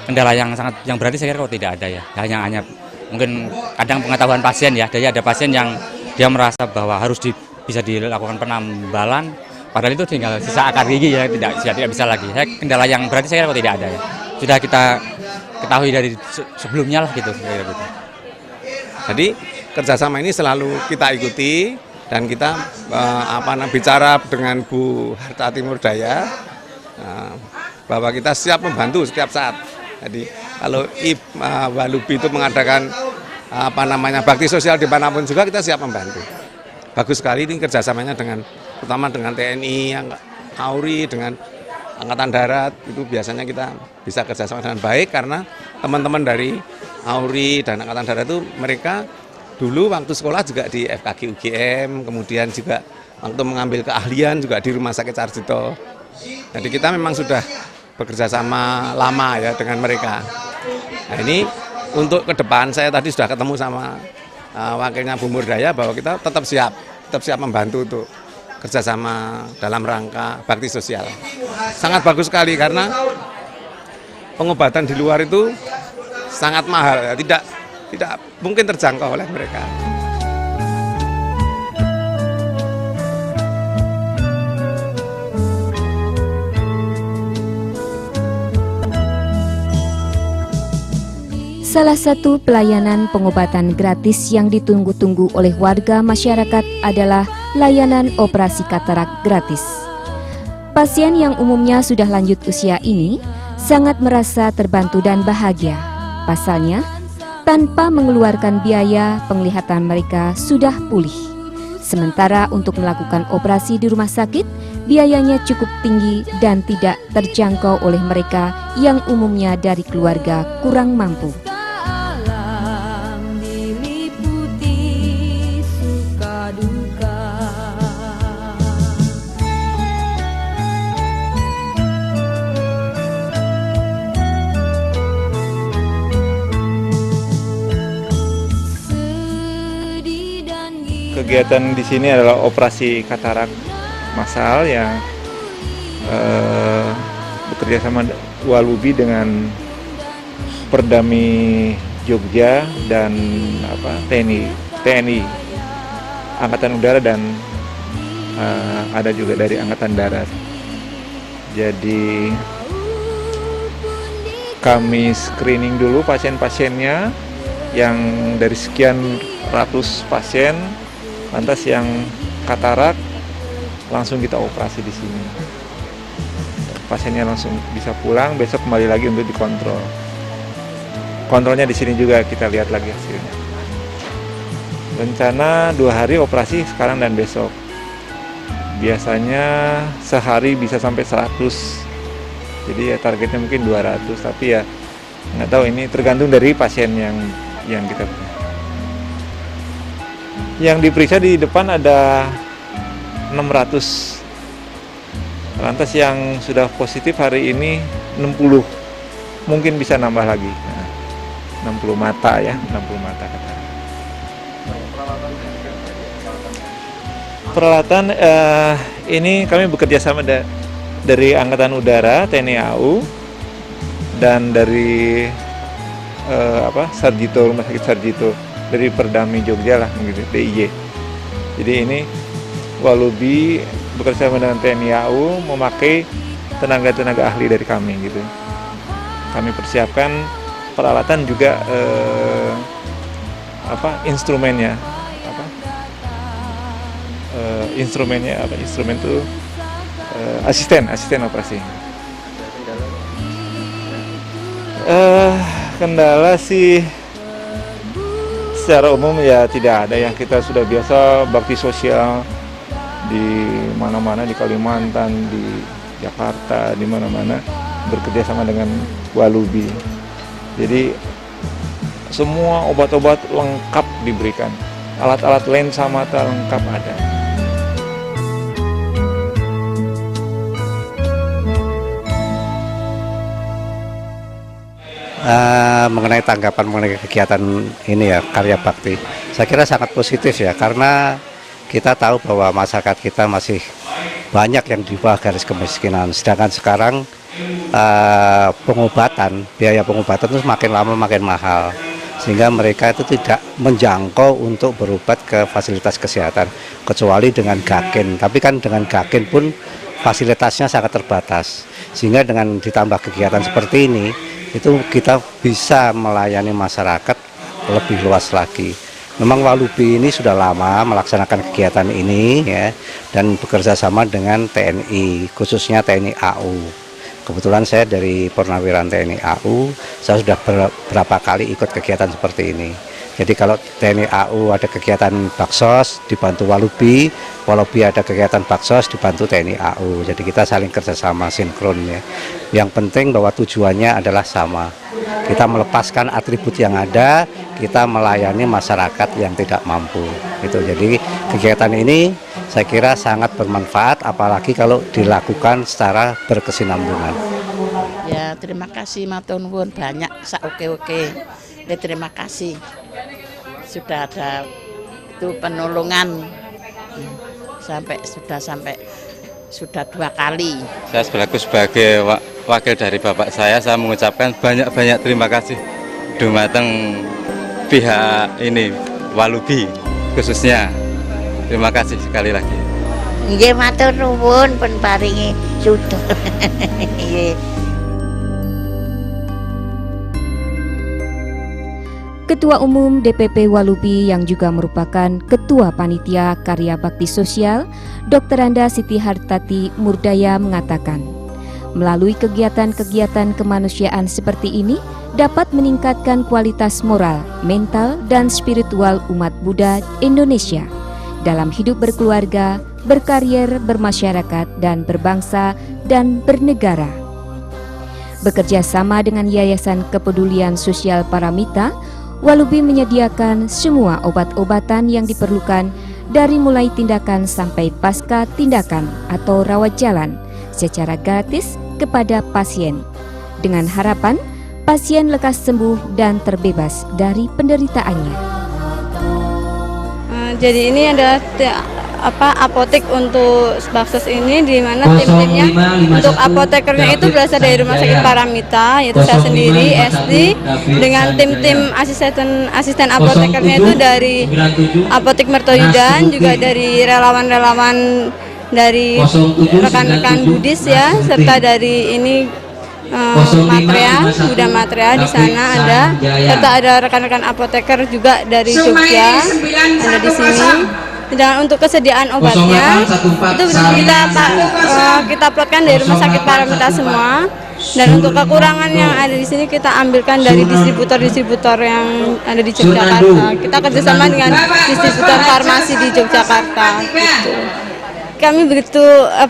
kendala yang berarti saya kira kok tidak ada ya. Hanya mungkin kadang pengetahuan pasien ya, jadi ada pasien yang dia merasa bahwa harus bisa dilakukan penambalan, padahal itu tinggal sisa akar gigi ya, tidak bisa lagi. Kendala yang berarti saya kira kok tidak ada ya. Sudah kita ketahui dari sebelumnya lah gitu. Jadi kerjasama ini selalu kita ikuti dan kita bicara dengan Bu Harta Timur Daya bahwa kita siap membantu setiap saat. Jadi kalau Walubi itu mengadakan bakti sosial dimanapun juga kita siap membantu. Bagus sekali ini kerjasamanya terutama dengan TNI, AURI, dengan Angkatan Darat, itu biasanya kita bisa kerjasama dengan baik karena teman-teman dari AURI dan Angkatan Darat itu mereka dulu waktu sekolah juga di FKG UGM, kemudian juga waktu mengambil keahlian juga di Rumah Sakit Sarjito. Jadi kita memang sudah bekerja sama lama ya dengan mereka. Nah ini untuk ke depan saya tadi sudah ketemu sama wakilnya Bu Murdaya bahwa kita tetap siap membantu untuk kerjasama dalam rangka bakti sosial. Sangat bagus sekali karena pengobatan di luar itu sangat mahal ya, tidak mungkin terjangkau oleh mereka. Salah satu pelayanan pengobatan gratis yang ditunggu-tunggu oleh warga masyarakat adalah layanan operasi katarak gratis. Pasien yang umumnya sudah lanjut usia ini sangat merasa terbantu dan bahagia. Pasalnya, tanpa mengeluarkan biaya, penglihatan mereka sudah pulih. Sementara untuk melakukan operasi di rumah sakit, biayanya cukup tinggi dan tidak terjangkau oleh mereka yang umumnya dari keluarga kurang mampu. Kegiatan di sini adalah operasi katarak massal yang bekerja sama Walubi dengan Perdami Jogja dan TNI TNI, Angkatan Udara, dan ada juga dari Angkatan Darat. Jadi kami screening dulu pasien-pasiennya yang dari sekian ratus pasien, lantas yang katarak langsung kita operasi di sini. Pasiennya langsung bisa pulang, besok kembali lagi untuk dikontrol. Kontrolnya di sini juga kita lihat lagi hasilnya. Rencana 2 hari operasi sekarang dan besok. Biasanya sehari bisa sampai 100. Jadi ya targetnya mungkin 200, tapi ya nggak tahu, ini tergantung dari pasien yang kita punya. Yang diperiksa di depan ada 600. Lantas yang sudah positif hari ini 60. Mungkin bisa nambah lagi. Nah, 60 mata ya, 60 mata katarak. Peralatan ini kami bekerja sama dari Angkatan Udara, TNI AU, dan dari Sarjito, Rumah Sakit Sarjito, dari Perdami Jogja lah, gitu, DIY. Jadi ini Walubi bekerja sama dengan TNI AU memakai tenaga-tenaga ahli dari kami gitu. Kami persiapkan peralatan juga instrumennya. Instrumen itu asisten operasi. Kendala sih secara umum ya tidak ada ya, kita sudah biasa bakti sosial di mana-mana, di Kalimantan, di Jakarta, di mana-mana bekerja sama dengan Walubi. Jadi semua obat-obat lengkap diberikan, alat-alat lensa mata lengkap ada. Mengenai tanggapan mengenai kegiatan ini ya, karya bakti, saya kira sangat positif ya, karena kita tahu bahwa masyarakat kita masih banyak yang di bawah garis kemiskinan, sedangkan sekarang biaya pengobatan itu makin lama makin mahal, sehingga mereka itu tidak menjangkau untuk berobat ke fasilitas kesehatan kecuali dengan Gakin. Tapi kan dengan Gakin pun fasilitasnya sangat terbatas, sehingga dengan ditambah kegiatan seperti ini itu kita bisa melayani masyarakat lebih luas lagi. Memang Walubi ini sudah lama melaksanakan kegiatan ini ya, dan bekerja sama dengan TNI, khususnya TNI AU. Kebetulan saya dari Purnawiran TNI AU, saya sudah beberapa kali ikut kegiatan seperti ini. Jadi kalau TNI AU ada kegiatan baksos dibantu Walubi, Walubi ada kegiatan baksos dibantu TNI AU. Jadi kita saling kerjasama sinkron ya. Yang penting bahwa tujuannya adalah sama. Kita melepaskan atribut yang ada, kita melayani masyarakat yang tidak mampu. Gitu. Jadi kegiatan ini saya kira sangat bermanfaat, apalagi kalau dilakukan secara berkesinambungan. Ya terima kasih matur nuwun banyak oke. Ya, terima kasih sudah ada itu penolongan sudah 2 kali. Saya sebagai wakil dari bapak saya mengucapkan banyak terima kasih dumateng pihak ini Walubi khususnya. Terima kasih sekali lagi. Nggih matur nuwun pun paringi suda. Ketua Umum DPP Walubi yang juga merupakan Ketua Panitia Karya Bakti Sosial, Dr. Anda Siti Hartati Murdaya mengatakan, melalui kegiatan-kegiatan kemanusiaan seperti ini dapat meningkatkan kualitas moral, mental, dan spiritual umat Buddha Indonesia dalam hidup berkeluarga, berkarier, bermasyarakat, dan berbangsa dan bernegara. Bekerja sama dengan Yayasan Kepedulian Sosial Paramita, Walubi menyediakan semua obat-obatan yang diperlukan dari mulai tindakan sampai pasca tindakan atau rawat jalan secara gratis kepada pasien, dengan harapan pasien lekas sembuh dan terbebas dari penderitaannya. Jadi ini adalah apotek untuk Baksos ini, di mana tim-timnya untuk apotekernya itu berasal dari Rumah Sakit Paramita, yaitu saya sendiri SD, dengan tim-tim asisten apotekernya itu dari Apotek Mertoyudan, juga dari relawan-relawan dari rekan-rekan Budis ya, serta dari ini Buddha Matria di sana ada, serta ada rekan-rekan apoteker juga dari Jogja ada di sini. Dan untuk kesediaan obatnya itu kita plotkan dari Rumah Sakit Paramita semua. Dan untuk kekurangan yang ada di sini kita ambilkan dari distributor-distributor yang ada di Yogyakarta. Kita kerjasama dengan distributor farmasi di Yogyakarta. Gitu. Kami begitu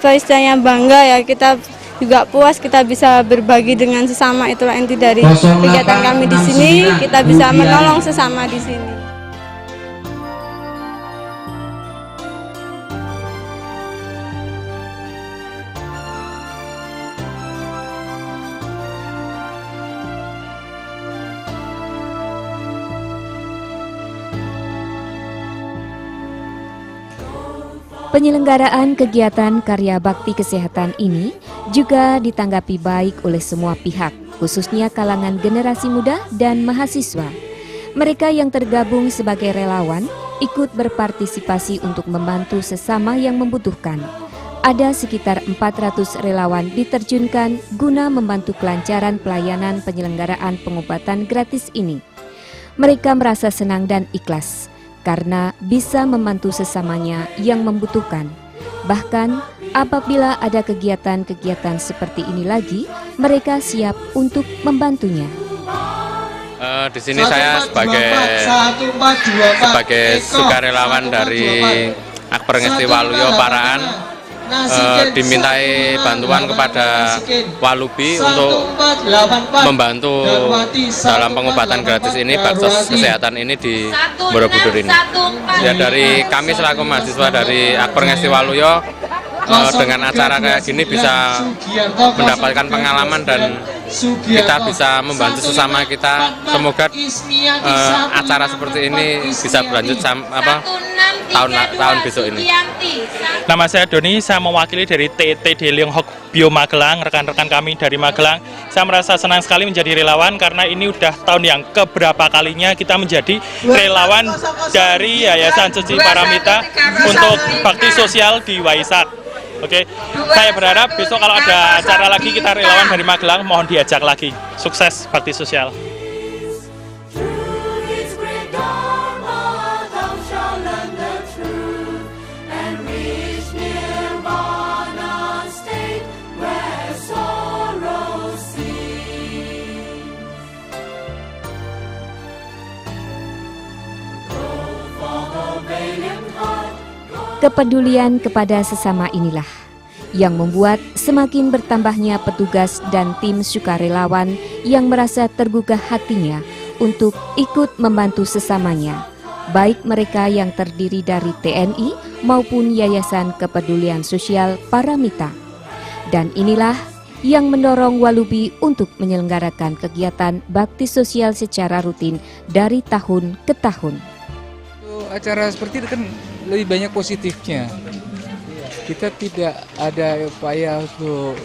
istilahnya bangga ya, kita juga puas kita bisa berbagi dengan sesama, itulah inti dari kegiatan kami di sini, kita bisa menolong sesama di sini. Penyelenggaraan kegiatan karya bakti kesehatan ini juga ditanggapi baik oleh semua pihak, khususnya kalangan generasi muda dan mahasiswa. Mereka yang tergabung sebagai relawan ikut berpartisipasi untuk membantu sesama yang membutuhkan. Ada sekitar 400 relawan diterjunkan guna membantu kelancaran pelayanan penyelenggaraan pengobatan gratis ini. Mereka merasa senang dan ikhlas karena bisa membantu sesamanya yang membutuhkan. Bahkan apabila ada kegiatan-kegiatan seperti ini lagi, mereka siap untuk membantunya. Di sini saya sebagai sukarelawan dari Akper Ngesti Waluyo Paraan, dimintai bantuan kepada Walubi untuk membantu dalam pengobatan gratis ini, baksos kesehatan ini di Borobudur ini. Ya, dari kami selaku mahasiswa dari Akper Ngesti Waluyo, dengan acara kayak gini bisa mendapatkan pengalaman dan kita bisa membantu sesama kita. Semoga acara seperti ini bisa berlanjut tahun besok ini. Nama saya Doni, saya mewakili dari TTD Leonghok Bio Magelang, rekan-rekan kami dari Magelang. Saya merasa senang sekali menjadi relawan karena ini udah tahun yang keberapa kalinya kita menjadi relawan dari Yayasan Suci Paramita untuk bakti sosial di Waisak. Oke, saya berharap besok kalau ada acara lagi kita relawan dari Magelang mohon diajak lagi. Sukses bakti sosial. Kepedulian kepada sesama inilah yang membuat semakin bertambahnya petugas dan tim sukarelawan yang merasa tergugah hatinya untuk ikut membantu sesamanya, baik mereka yang terdiri dari TNI maupun Yayasan Kepedulian Sosial Paramita. Dan inilah yang mendorong Walubi untuk menyelenggarakan kegiatan bakti sosial secara rutin dari tahun ke tahun. Acara seperti itu kan lebih banyak positifnya. Kita tidak ada upaya untuk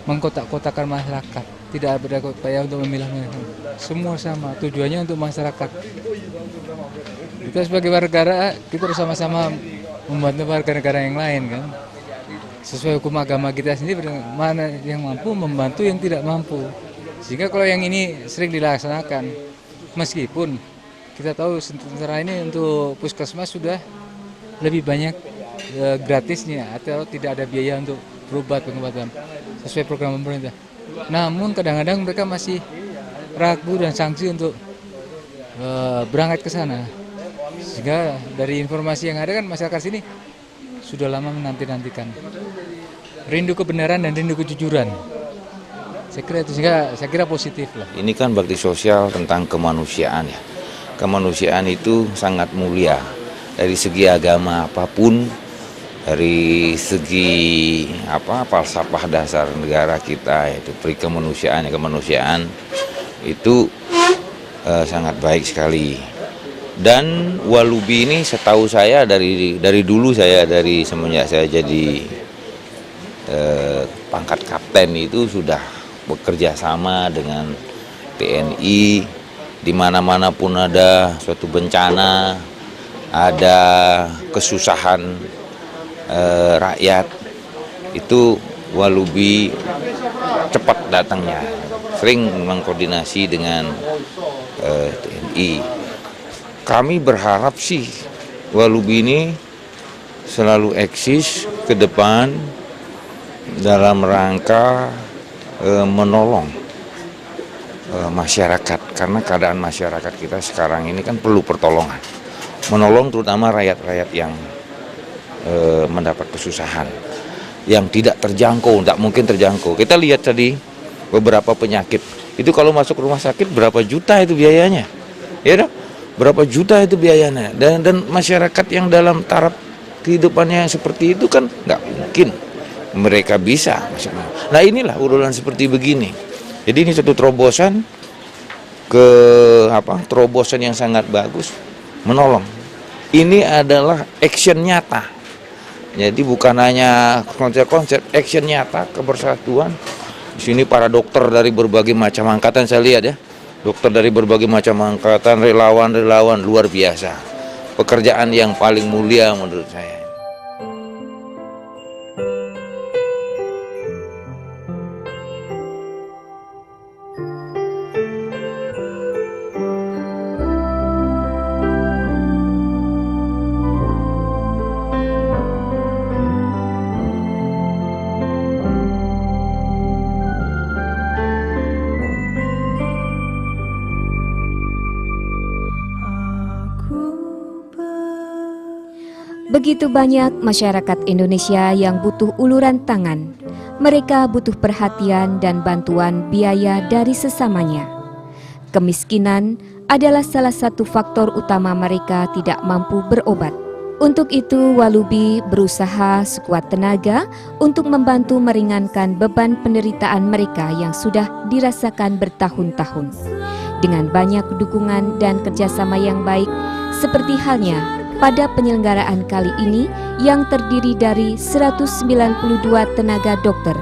mengkotak-kotakan masyarakat, tidak ada upaya untuk memilah-milah. Semua sama, tujuannya untuk masyarakat. Kita sebagai warga negara, kita harus sama-sama membantu warga negara yang lain kan. Sesuai hukum agama kita sendiri, mana yang mampu membantu yang tidak mampu. Sehingga kalau yang ini sering dilaksanakan, meskipun kita tahu sementara ini untuk puskesmas sudah lebih banyak gratisnya atau tidak ada biaya untuk berobat pengobatan sesuai program pemerintah. Namun kadang-kadang mereka masih ragu dan sangsi untuk berangkat ke sana. Sehingga dari informasi yang ada kan masyarakat sini sudah lama menanti-nantikan. Rindu kebenaran dan rindu kejujuran. Saya kira itu, saya kira positif lah. Ini kan bakti sosial tentang kemanusiaan ya. Kemanusiaan itu sangat mulia dari segi agama apapun, dari segi falsafah dasar negara kita, yaitu kemanusiaan itu sangat baik sekali. Dan Walubi ini setahu saya dari dulu dari semenjak saya jadi pangkat kapten itu sudah bekerja sama dengan TNI. Di mana-mana pun ada suatu bencana, ada kesusahan rakyat, itu Walubi cepat datangnya, sering mengkoordinasi dengan TNI. Kami berharap sih Walubi ini selalu eksis ke depan dalam rangka menolong masyarakat, karena keadaan masyarakat kita sekarang ini kan perlu pertolongan, menolong terutama rakyat-rakyat yang mendapat kesusahan, yang tidak terjangkau, tidak mungkin terjangkau. Kita lihat tadi beberapa penyakit itu kalau masuk rumah sakit berapa juta itu biayanya, ya dong? Berapa juta itu biayanya, dan masyarakat yang dalam taraf kehidupannya seperti itu kan nggak mungkin mereka bisa. Nah inilah urulan seperti begini. Jadi ini satu terobosan terobosan yang sangat bagus, menolong. Ini adalah action nyata. Jadi bukan hanya konsep-konsep, action nyata, kebersatuan. Di sini para dokter dari berbagai macam angkatan saya lihat ya. Dokter dari berbagai macam angkatan, relawan-relawan luar biasa. Pekerjaan yang paling mulia menurut saya. Begitu banyak masyarakat Indonesia yang butuh uluran tangan. Mereka butuh perhatian dan bantuan biaya dari sesamanya. Kemiskinan adalah salah satu faktor utama mereka tidak mampu berobat. Untuk itu, Walubi berusaha sekuat tenaga untuk membantu meringankan beban penderitaan mereka yang sudah dirasakan bertahun-tahun. Dengan banyak dukungan dan kerjasama yang baik, seperti halnya pada penyelenggaraan kali ini yang terdiri dari 192 tenaga dokter,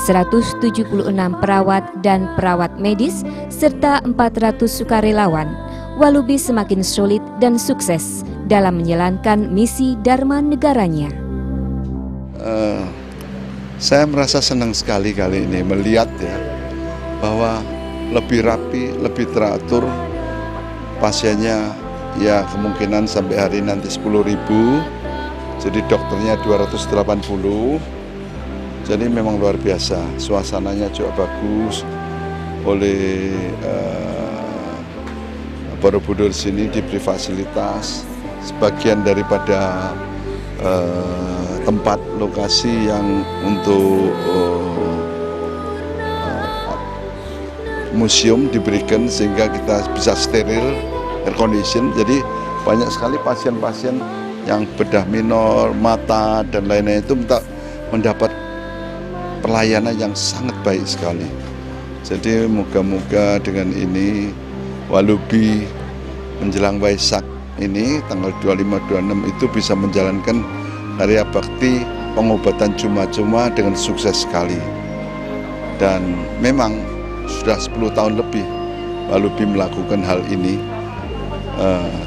176 perawat dan perawat medis, serta 400 sukarelawan, Walubi semakin solid dan sukses dalam menjalankan misi Dharma negaranya. Saya merasa senang sekali kali ini melihat ya bahwa lebih rapi, lebih teratur, pasiennya ya kemungkinan sampai hari nanti 10.000, jadi dokternya 280, jadi memang luar biasa, suasananya juga bagus. Oleh Borobudur sini diberi fasilitas, sebagian daripada tempat lokasi yang untuk museum diberikan sehingga kita bisa steril, air condition. Jadi banyak sekali pasien-pasien yang bedah minor, mata dan lain-lain itu mendapat pelayanan yang sangat baik sekali. Jadi moga-moga dengan ini Walubi menjelang Waisak ini tanggal 25-26 itu bisa menjalankan karya bakti pengobatan cuma-cuma dengan sukses sekali. Dan memang sudah 10 tahun lebih Walubi melakukan hal ini.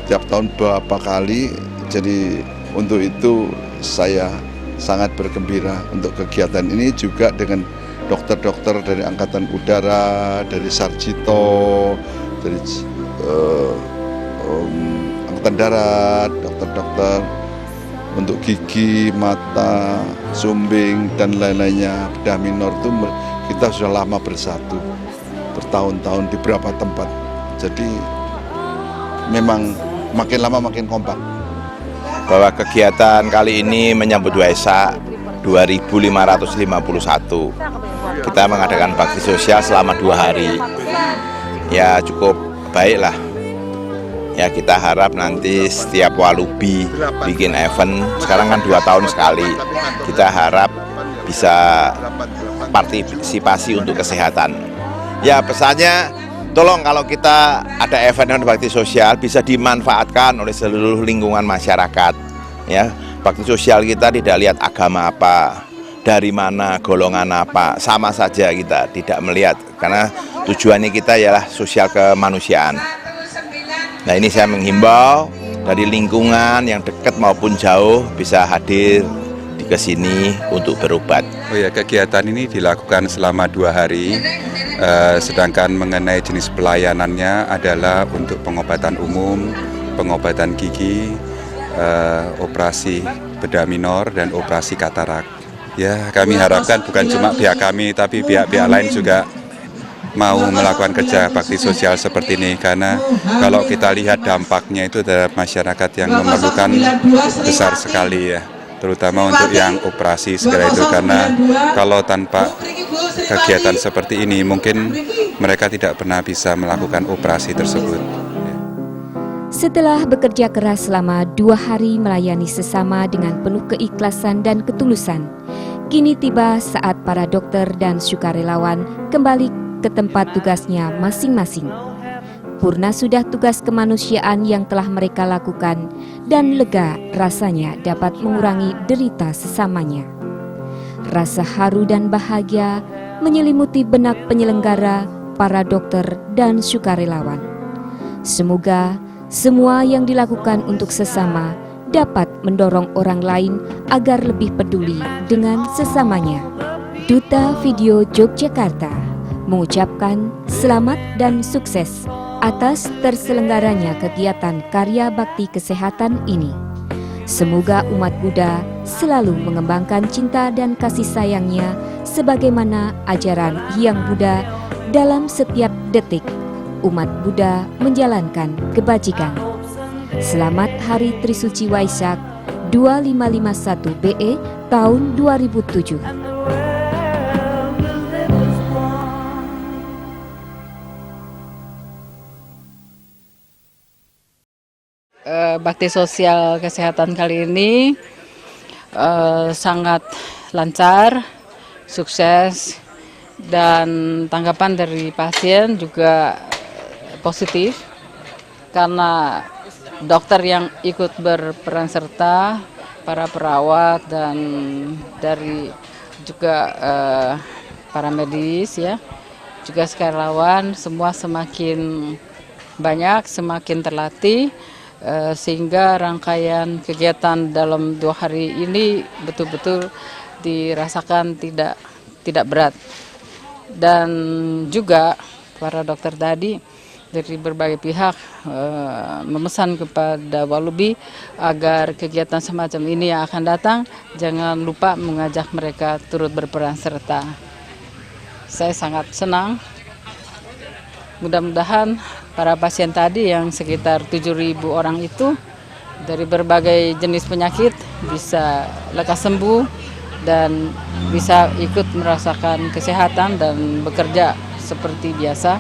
Tiap tahun beberapa kali, jadi untuk itu saya sangat bergembira untuk kegiatan ini, juga dengan dokter-dokter dari Angkatan Udara, dari Sarjito, dari Angkatan Darat, dokter-dokter untuk gigi, mata, sumbing dan lain-lainnya, bedah minor itu kita sudah lama bersatu, bertahun-tahun di beberapa tempat. Jadi memang makin lama makin kompak. Bahwa kegiatan kali ini menyambut Waisak 2551. Kita mengadakan bakti sosial selama 2 hari. Ya cukup baik lah. Ya kita harap nanti setiap Walubi bikin event, sekarang kan 2 tahun sekali. Kita harap bisa partisipasi untuk kesehatan. Ya pesannya tolong kalau kita ada event bakti sosial bisa dimanfaatkan oleh seluruh lingkungan masyarakat. Ya, bakti sosial kita tidak lihat agama apa, dari mana, golongan apa, sama saja kita tidak melihat karena tujuannya kita ialah sosial kemanusiaan. Nah, ini saya menghimbau dari lingkungan yang dekat maupun jauh bisa hadir ke sini untuk berobat. Oh ya, kegiatan ini dilakukan selama 2 hari, sedangkan mengenai jenis pelayanannya adalah untuk pengobatan umum, pengobatan gigi, operasi bedah minor, dan operasi katarak. Ya, kami harapkan bukan cuma pihak kami, tapi pihak-pihak lain juga mau melakukan kerja bakti sosial seperti ini, karena kalau kita lihat dampaknya itu terhadap masyarakat yang memerlukan besar sekali ya, terutama untuk yang operasi segala itu, karena kalau tanpa kegiatan seperti ini mungkin mereka tidak pernah bisa melakukan operasi tersebut. Setelah bekerja keras selama 2 hari melayani sesama dengan penuh keikhlasan dan ketulusan, kini tiba saat para dokter dan sukarelawan kembali ke tempat tugasnya masing-masing. Purna sudah tugas kemanusiaan yang telah mereka lakukan dan lega rasanya dapat mengurangi derita sesamanya. Rasa haru dan bahagia menyelimuti benak penyelenggara, para dokter dan sukarelawan. Semoga semua yang dilakukan untuk sesama dapat mendorong orang lain agar lebih peduli dengan sesamanya. Duta Video Yogyakarta mengucapkan selamat dan sukses atas terselenggaranya kegiatan karya bakti kesehatan ini. Semoga umat Buddha selalu mengembangkan cinta dan kasih sayangnya sebagaimana ajaran Hyang Buddha dalam setiap detik umat Buddha menjalankan kebajikan. Selamat Hari Trisuci Waisak 2551 BE tahun 2007. Bakti sosial kesehatan kali ini sangat lancar, sukses, dan tanggapan dari pasien juga positif karena dokter yang ikut berperan serta, para perawat, dan dari juga para medis ya, juga sukarelawan, semua semakin banyak, semakin terlatih, sehingga rangkaian kegiatan dalam 2 hari ini betul-betul dirasakan tidak berat. Dan juga para dokter tadi dari berbagai pihak memesan kepada Walubi agar kegiatan semacam ini yang akan datang jangan lupa mengajak mereka turut berperan serta. Saya sangat senang. Mudah-mudahan para pasien tadi yang sekitar 7.000 orang itu dari berbagai jenis penyakit bisa lekas sembuh dan bisa ikut merasakan kesehatan dan bekerja seperti biasa.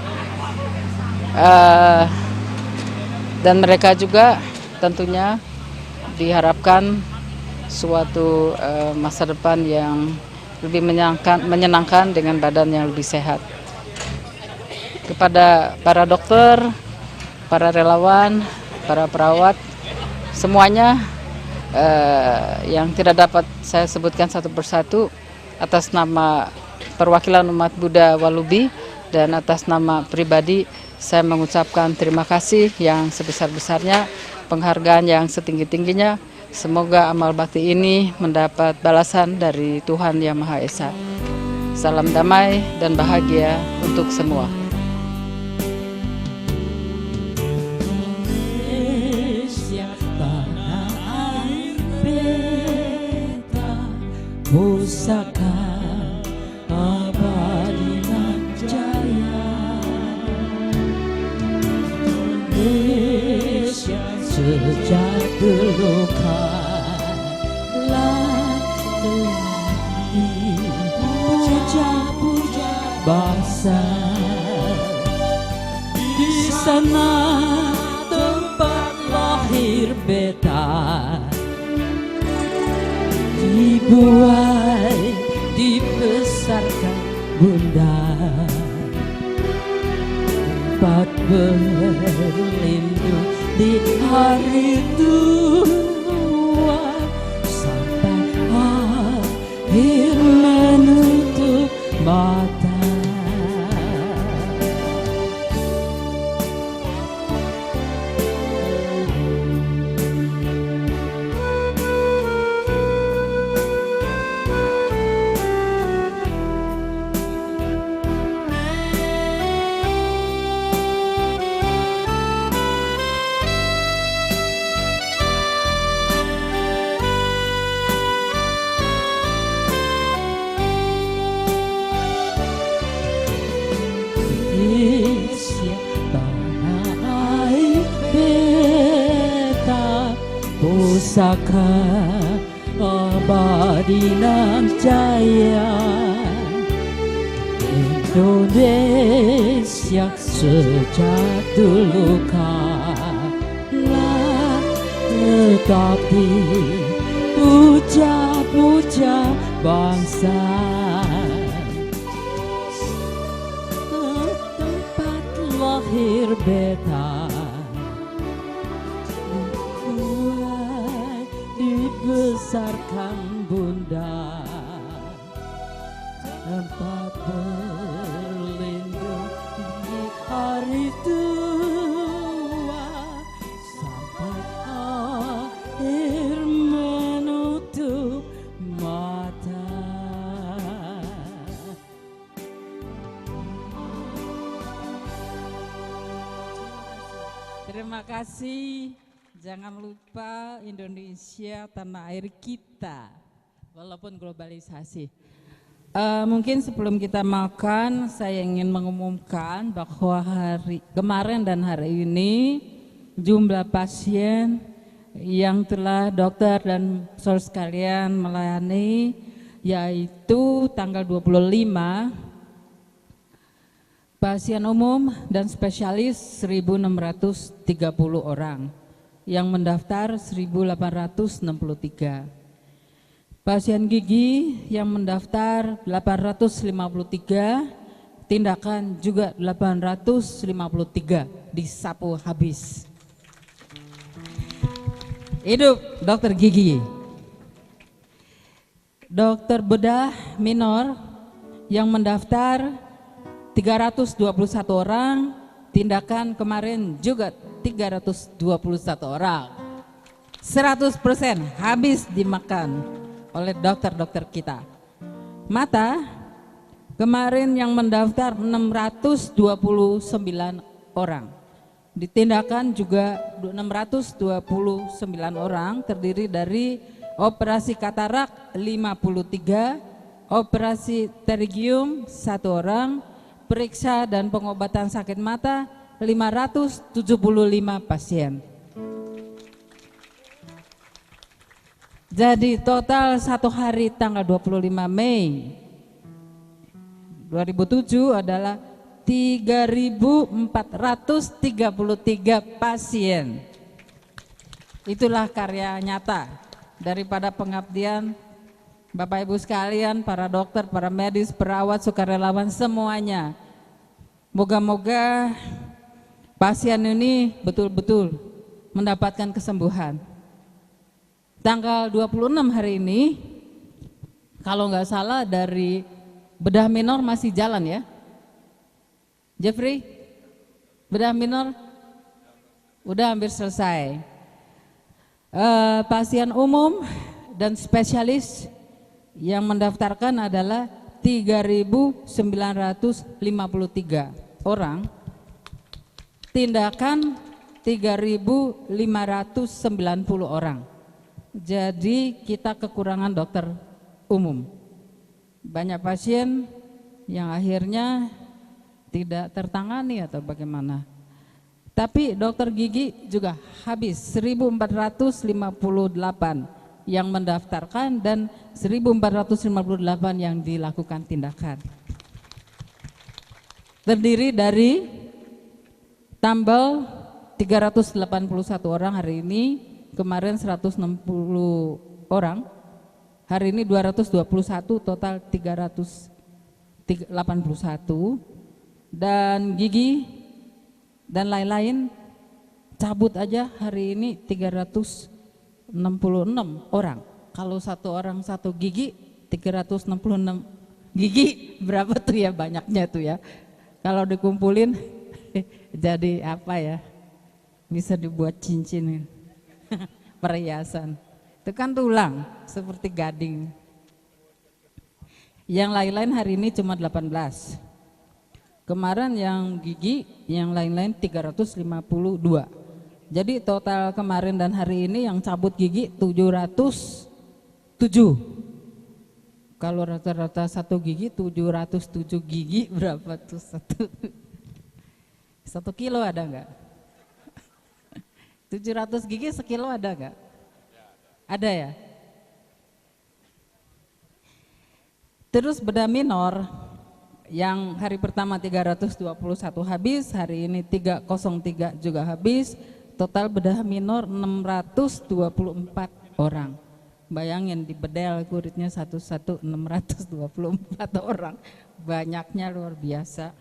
Dan mereka juga tentunya diharapkan suatu masa depan yang lebih menyenangkan dengan badan yang lebih sehat. Kepada para dokter, para relawan, para perawat, semuanya yang tidak dapat saya sebutkan satu persatu, atas nama perwakilan umat Buddha Walubi dan atas nama pribadi saya mengucapkan terima kasih yang sebesar-besarnya, penghargaan yang setinggi-tingginya. Semoga amal bakti ini mendapat balasan dari Tuhan Yang Maha Esa. Salam damai dan bahagia untuk semua. Pusaka abadi nan jaya, Indonesia sejak dulu kalah puja-puja bangsa. Di sana tempat lahir beta, dibuai, dibesarkan Bunda. tempat berlindung di hari tua sampai akhir menutup mata. Indonesia tanah air beta pusaka abadi nan jaya. Indonesia sejak dulu kala tetap dipuja-puja bangsa. Lahir beta dibesarkan bunda, tempat berlindung di hari tua sampai akhir menutup mata. Terima kasih. Jangan lupa Indonesia tanah air kita, walaupun globalisasi. Mungkin sebelum kita makan, saya ingin mengumumkan bahwa hari kemarin dan hari ini jumlah pasien yang telah dokter dan saudara sekalian melayani, yaitu tanggal 25 pasien umum dan spesialis 1.630 orang, yang mendaftar 1.863. Pasien gigi yang mendaftar 853, tindakan juga 853, disapu habis. Hidup dokter gigi. Dokter bedah minor yang mendaftar 321 orang, tindakan kemarin juga 321 orang. 100% habis dimakan oleh dokter-dokter kita. Mata, kemarin yang mendaftar 629 orang. Ditindakan juga 629 orang, terdiri dari operasi katarak 53, operasi pterygium 1 orang, periksa dan pengobatan sakit mata 575 pasien. Jadi total satu hari tanggal 25 Mei 2007 adalah 3.433 pasien. Itulah karya nyata daripada pengabdian Bapak Ibu sekalian, para dokter, para medis, perawat, sukarelawan, semuanya. Moga-moga pasien ini betul-betul mendapatkan kesembuhan. Tanggal 26 hari ini, kalau nggak salah dari bedah minor masih jalan ya? Jeffrey, bedah minor udah hampir selesai. Pasien umum dan spesialis yang mendaftarkan adalah 3.953 orang, tindakan 3.590 orang. Jadi kita kekurangan dokter umum. Banyak pasien yang akhirnya tidak tertangani atau bagaimana. Tapi dokter gigi juga habis 1.458 yang mendaftarkan dan 1.458 yang dilakukan tindakan. Terdiri dari tambal 381 orang hari ini, kemarin 160 orang, hari ini 221, total 381, dan gigi dan lain-lain. Cabut aja hari ini 366 orang. Kalau satu orang satu gigi, 366 gigi berapa tuh ya, banyaknya tuh ya. Kalau dikumpulin jadi apa ya, bisa dibuat cincin perhiasan. Itu kan tulang seperti gading. Yang lain-lain hari ini cuma 18. Kemarin yang gigi, yang lain-lain 352. Jadi total kemarin dan hari ini yang cabut gigi 707. Kalau rata-rata satu gigi 707 gigi berapa tuh satu kilo ada nggak? 700 gigi sekilo ada nggak? Ada ya? Terus bedah minor yang hari pertama 321 habis, hari ini 303 juga habis. Total bedah minor 624 orang. Bayangin di bedel kuritnya satu-satu 624 orang. Banyaknya luar biasa.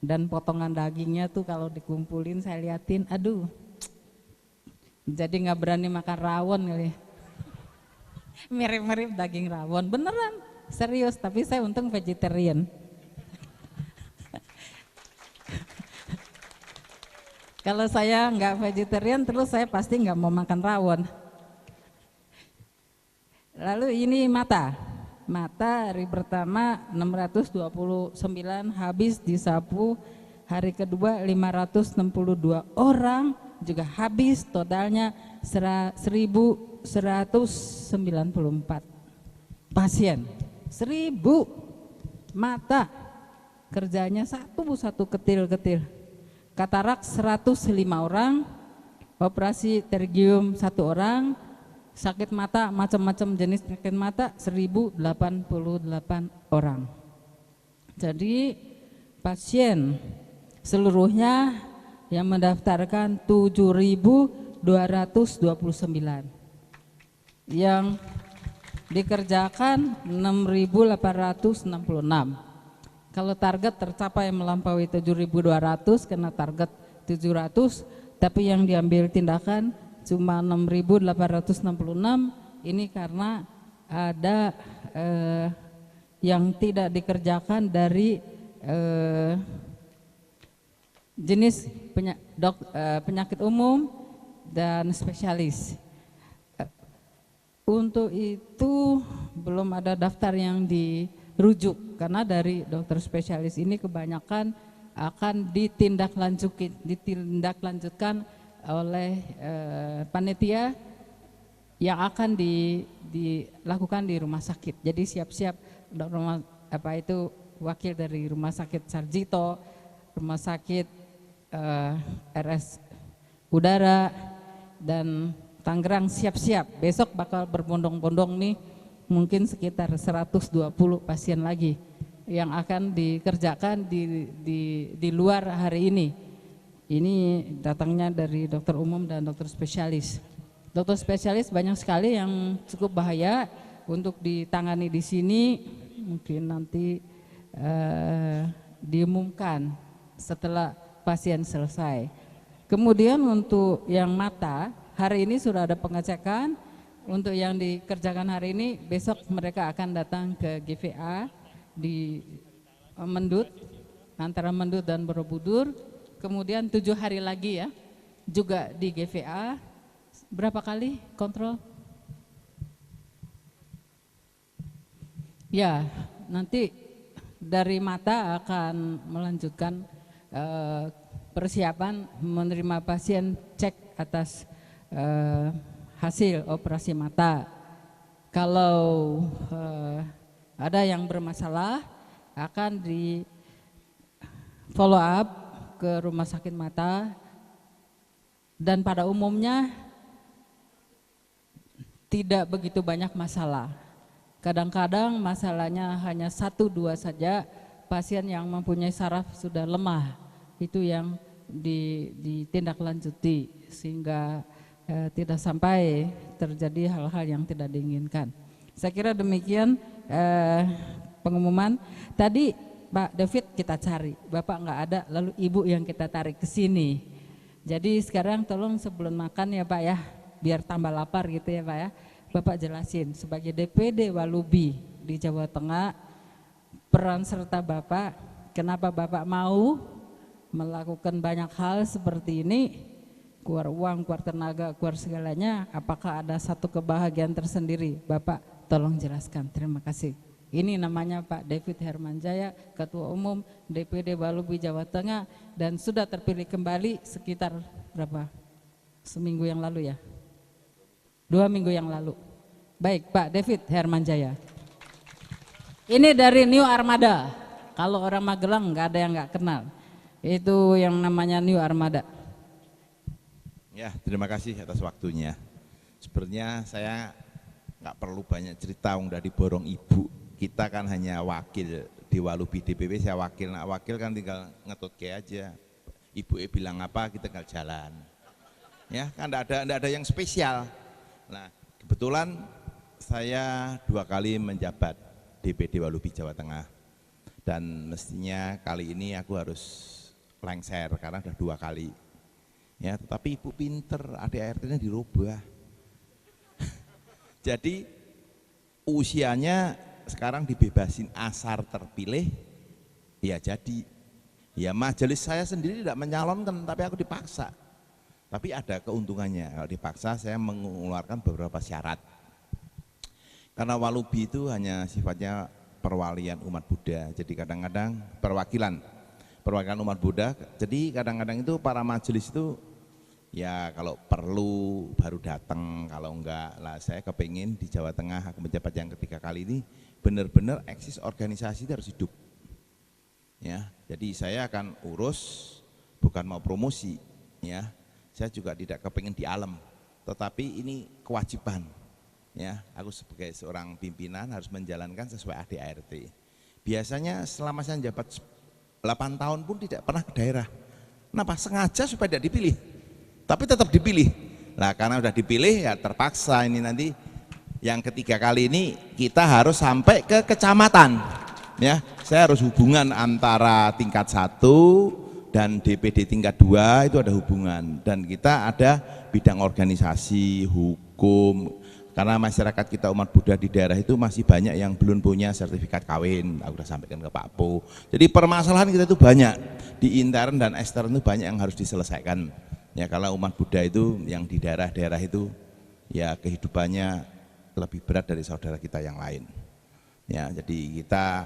Dan potongan dagingnya tuh kalau dikumpulin saya liatin, aduh. Jadi nggak berani makan rawon kali. Mirip-mirip daging rawon, beneran. Serius, tapi saya untung vegetarian. Kalau saya nggak vegetarian terus saya pasti nggak mau makan rawon. Lalu ini mata. Mata hari pertama 629 habis disapu, hari kedua 562 orang juga habis, totalnya 1194 pasien. 1000 mata, kerjanya satu ketil-ketil. Katarak 105 orang, operasi pterygium 1 orang, sakit mata macam-macam jenis sakit mata 1088 orang. Jadi pasien seluruhnya yang mendaftarkan 7.229, yang dikerjakan 6.866. Kalau target tercapai melampaui 7.200 kena target 700, tapi yang diambil tindakan cuma 6.866. Ini karena ada yang tidak dikerjakan dari jenis penyakit umum dan spesialis. Untuk itu belum ada daftar yang dirujuk, karena dari dokter spesialis ini kebanyakan akan ditindaklanjutkan oleh panitia yang akan dilakukan di rumah sakit. Jadi siap-siap wakil dari rumah sakit Sarjito, rumah sakit RS Udara dan Tangerang siap-siap. Besok bakal berbondong-bondong nih, mungkin sekitar 120 pasien lagi yang akan dikerjakan di luar hari ini. Ini datangnya dari dokter umum dan dokter spesialis. Dokter spesialis banyak sekali yang cukup bahaya untuk ditangani di sini. Mungkin nanti diumumkan setelah pasien selesai. Kemudian untuk yang mata, hari ini sudah ada pengecekan. Untuk yang dikerjakan hari ini, besok mereka akan datang ke GVA di Mendut, antara Mendut dan Borobudur. Kemudian 7 hari lagi ya, juga di GVA. Berapa kali kontrol? Ya, nanti dari mata akan melanjutkan persiapan menerima pasien, cek atas hasil operasi mata. Kalau ada yang bermasalah akan di follow up ke rumah sakit mata, dan pada umumnya tidak begitu banyak masalah. Kadang-kadang masalahnya hanya 1-2 saja, pasien yang mempunyai saraf sudah lemah, itu yang ditindaklanjuti sehingga tidak sampai terjadi hal-hal yang tidak diinginkan. Saya kira demikian pengumuman. Tadi Pak David kita cari, Bapak nggak ada, lalu Ibu yang kita tarik ke sini. Jadi sekarang tolong sebelum makan ya Pak ya, biar tambah lapar gitu ya Pak ya, Bapak jelasin sebagai DPD Walubi di Jawa Tengah, peran serta Bapak, kenapa Bapak mau melakukan banyak hal seperti ini, keluar uang, keluar tenaga, keluar segalanya, apakah ada satu kebahagiaan tersendiri? Bapak tolong jelaskan, terima kasih. Ini namanya Pak David Hermanjaya, Ketua Umum DPD Walubi Jawa Tengah, dan sudah terpilih kembali sekitar berapa? Seminggu yang lalu ya? 2 minggu yang lalu. Baik, Pak David Hermanjaya. Ini dari New Armada. Kalau orang Magelang nggak ada yang nggak kenal. Itu yang namanya New Armada. Ya, terima kasih atas waktunya. Sebenarnya saya nggak perlu banyak cerita, udah diborong Ibu. Kita kan hanya wakil di Walubi DPP, saya wakil. Nah, wakil kan tinggal ngetutke aja. Ibu bilang apa, kita tinggal jalan. Ya, kan enggak ada yang spesial. Nah, kebetulan saya 2 kali menjabat DPD Walubi Jawa Tengah. Dan mestinya kali ini aku harus lengser karena udah 2 kali. Ya, tetapi Ibu pinter, ADART-nya dirubah. Jadi usianya sekarang dibebasin asar terpilih, ya jadi. Ya majelis saya sendiri tidak menyalonkan, tapi aku dipaksa. Tapi ada keuntungannya, kalau dipaksa saya mengeluarkan beberapa syarat. Karena Walubi itu hanya sifatnya perwalian umat Buddha, jadi kadang-kadang perwakilan umat Buddha, jadi kadang-kadang itu para majelis itu ya kalau perlu baru datang, kalau enggak lah saya kepingin di Jawa Tengah aku menjabat yang ketiga kali ini benar-benar eksis organisasi itu harus hidup. Ya, jadi saya akan urus, bukan mau promosi, ya. Saya juga tidak kepingin di alam, tetapi ini kewajiban. Ya, aku sebagai seorang pimpinan harus menjalankan sesuai ADART. Biasanya selama saya menjabat 8 tahun pun tidak pernah ke daerah. Kenapa? Sengaja supaya tidak dipilih. Tapi tetap dipilih. Nah, karena udah dipilih ya terpaksa ini nanti yang ketiga kali ini kita harus sampai ke kecamatan. Ya, saya harus hubungan antara tingkat 1 dan DPD tingkat 2 itu ada hubungan, dan kita ada bidang organisasi, hukum, karena masyarakat kita umat Buddha di daerah itu masih banyak yang belum punya sertifikat kawin, aku sudah sampaikan ke Pak Po. Jadi permasalahan kita itu banyak, di intern dan ekstern itu banyak yang harus diselesaikan. Ya, kalau umat Buddha itu yang di daerah-daerah itu ya kehidupannya lebih berat dari saudara kita yang lain. Ya, jadi kita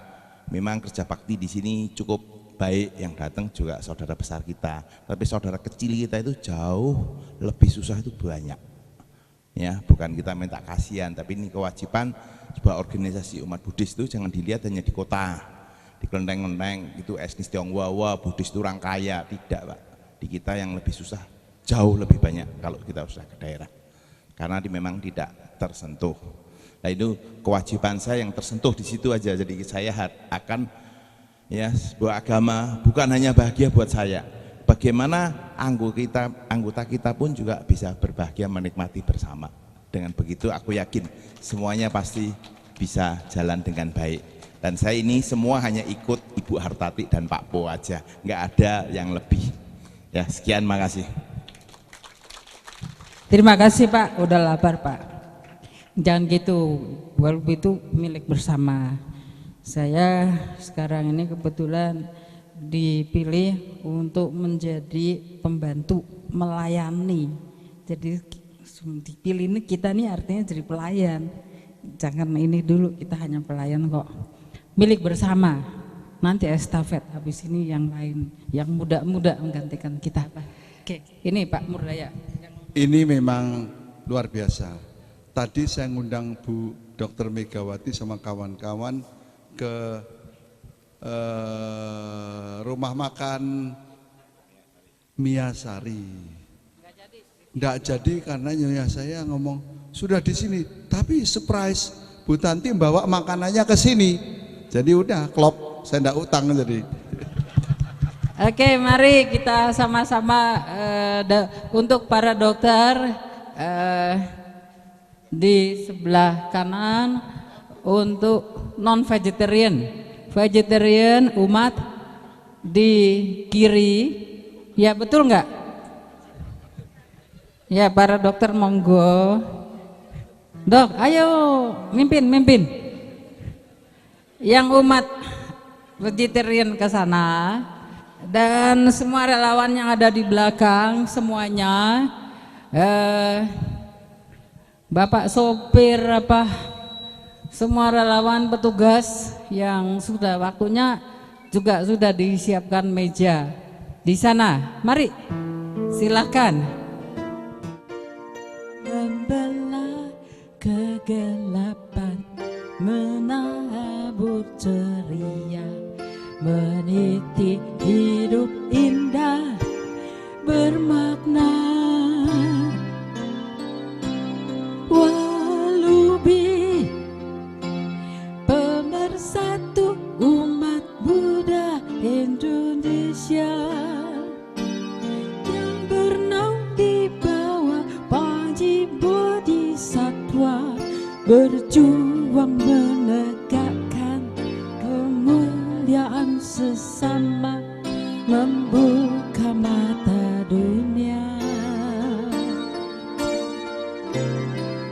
memang kerja bakti di sini cukup baik, yang datang juga saudara besar kita, tapi saudara kecil kita itu jauh lebih susah, itu banyak. Ya, bukan kita minta kasihan, tapi ini kewajiban sebuah organisasi umat Buddhis itu jangan dilihat hanya di kota, di kelenteng-kelenteng itu etnis Tionghoa, Buddhis itu orang kaya, tidak Pak. Di kita yang lebih susah jauh lebih banyak kalau kita usah ke daerah, karena memang tidak tersentuh. Nah, itu kewajiban saya yang tersentuh di situ aja. Jadi saya akan ya sebuah agama bukan hanya bahagia buat saya, bagaimana anggota kita pun juga bisa berbahagia menikmati bersama. Dengan begitu aku yakin semuanya pasti bisa jalan dengan baik. Dan saya ini semua hanya ikut Ibu Hartati dan Pak Po aja, nggak ada yang lebih. Ya, sekian, makasih. Terima kasih Pak, udah lapar Pak. Jangan gitu, Walubi itu milik bersama. Saya sekarang ini kebetulan dipilih untuk menjadi pembantu melayani. Jadi dipilih ini kita nih artinya jadi pelayan. Jangan ini dulu, kita hanya pelayan kok. Milik bersama. Nanti estafet habis ini yang lain, yang muda-muda menggantikan kita. Oke, ini Pak Murdaya. Ini memang luar biasa. Tadi saya ngundang Bu Dr. Megawati sama kawan-kawan ke rumah makan Miyasari. Enggak jadi karena nyonya saya ngomong sudah di sini, tapi surprise Bu Tanti bawa makanannya ke sini. Jadi udah klop, saya enggak utang jadi. Oke, mari kita sama-sama untuk para dokter di sebelah kanan, untuk non vegetarian vegetarian umat di kiri, ya betul nggak? Ya para dokter monggo, dok, ayo mimpin. Yang umat vegetarian ke sana dan semua relawan yang ada di belakang semuanya, bapak sopir semua relawan petugas yang sudah waktunya juga sudah disiapkan meja di sana. Mari silakan. Membelah kegelapan, menabur ceria, meniti hidup indah bermakna. Walubi, pemersatu umat Buddha Indonesia yang bernaung di bawah Panji Bodhisatwa, berjuang menegakkan kemuliaan sesama, membuka mata dunia.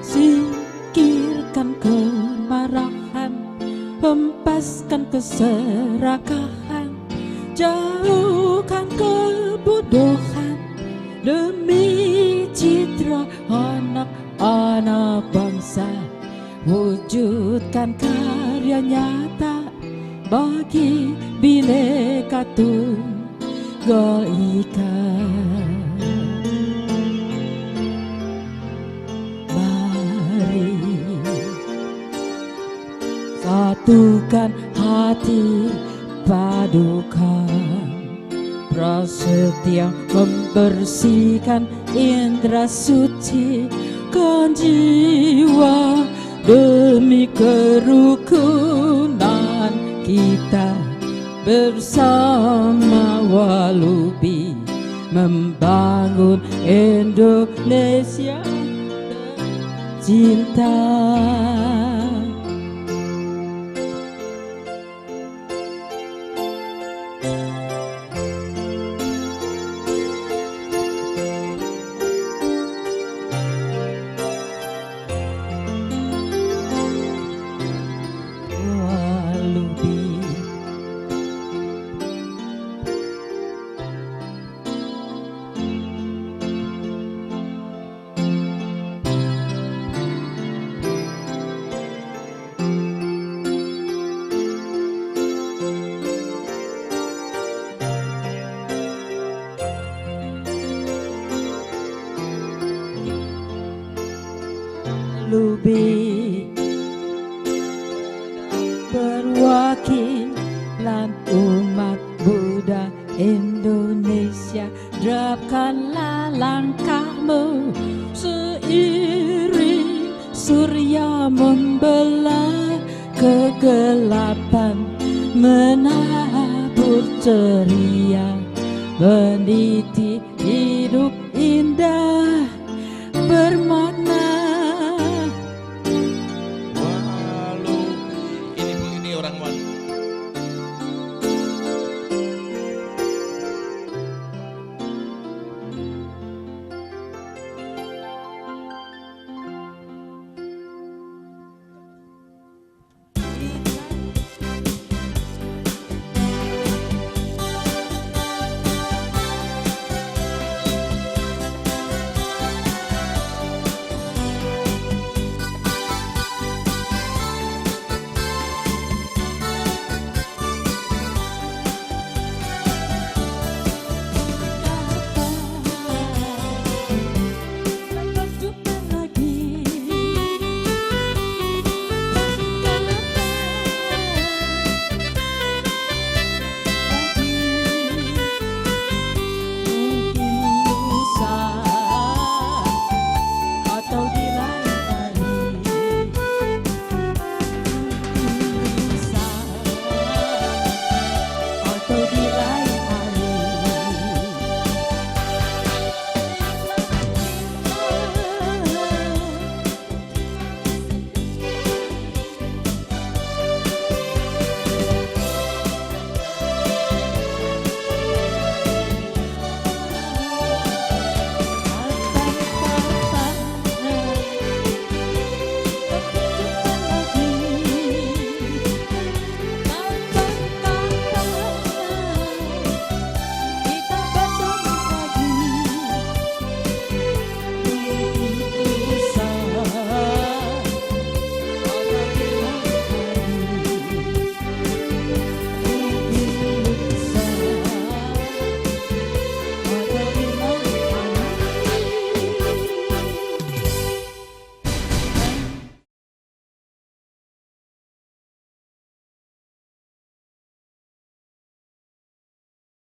Singkirkan kemarahan, hempaskan keserakahan, jauhkan kebodohan demi citra anak-anak bangsa. Wujudkan karya nyata bagi Bhinneka Tunggal Ika. Mari satukan hati, padukan prasetya, membersihkan indera suci kan jiwa demi kerukunan kita bersama. Walubi membangun Indonesia cinta. Walubi perwakilan umat Buddha Indonesia, derapkanlah langkahmu seiring surya membelah kegelapan, menabur ceria, meniti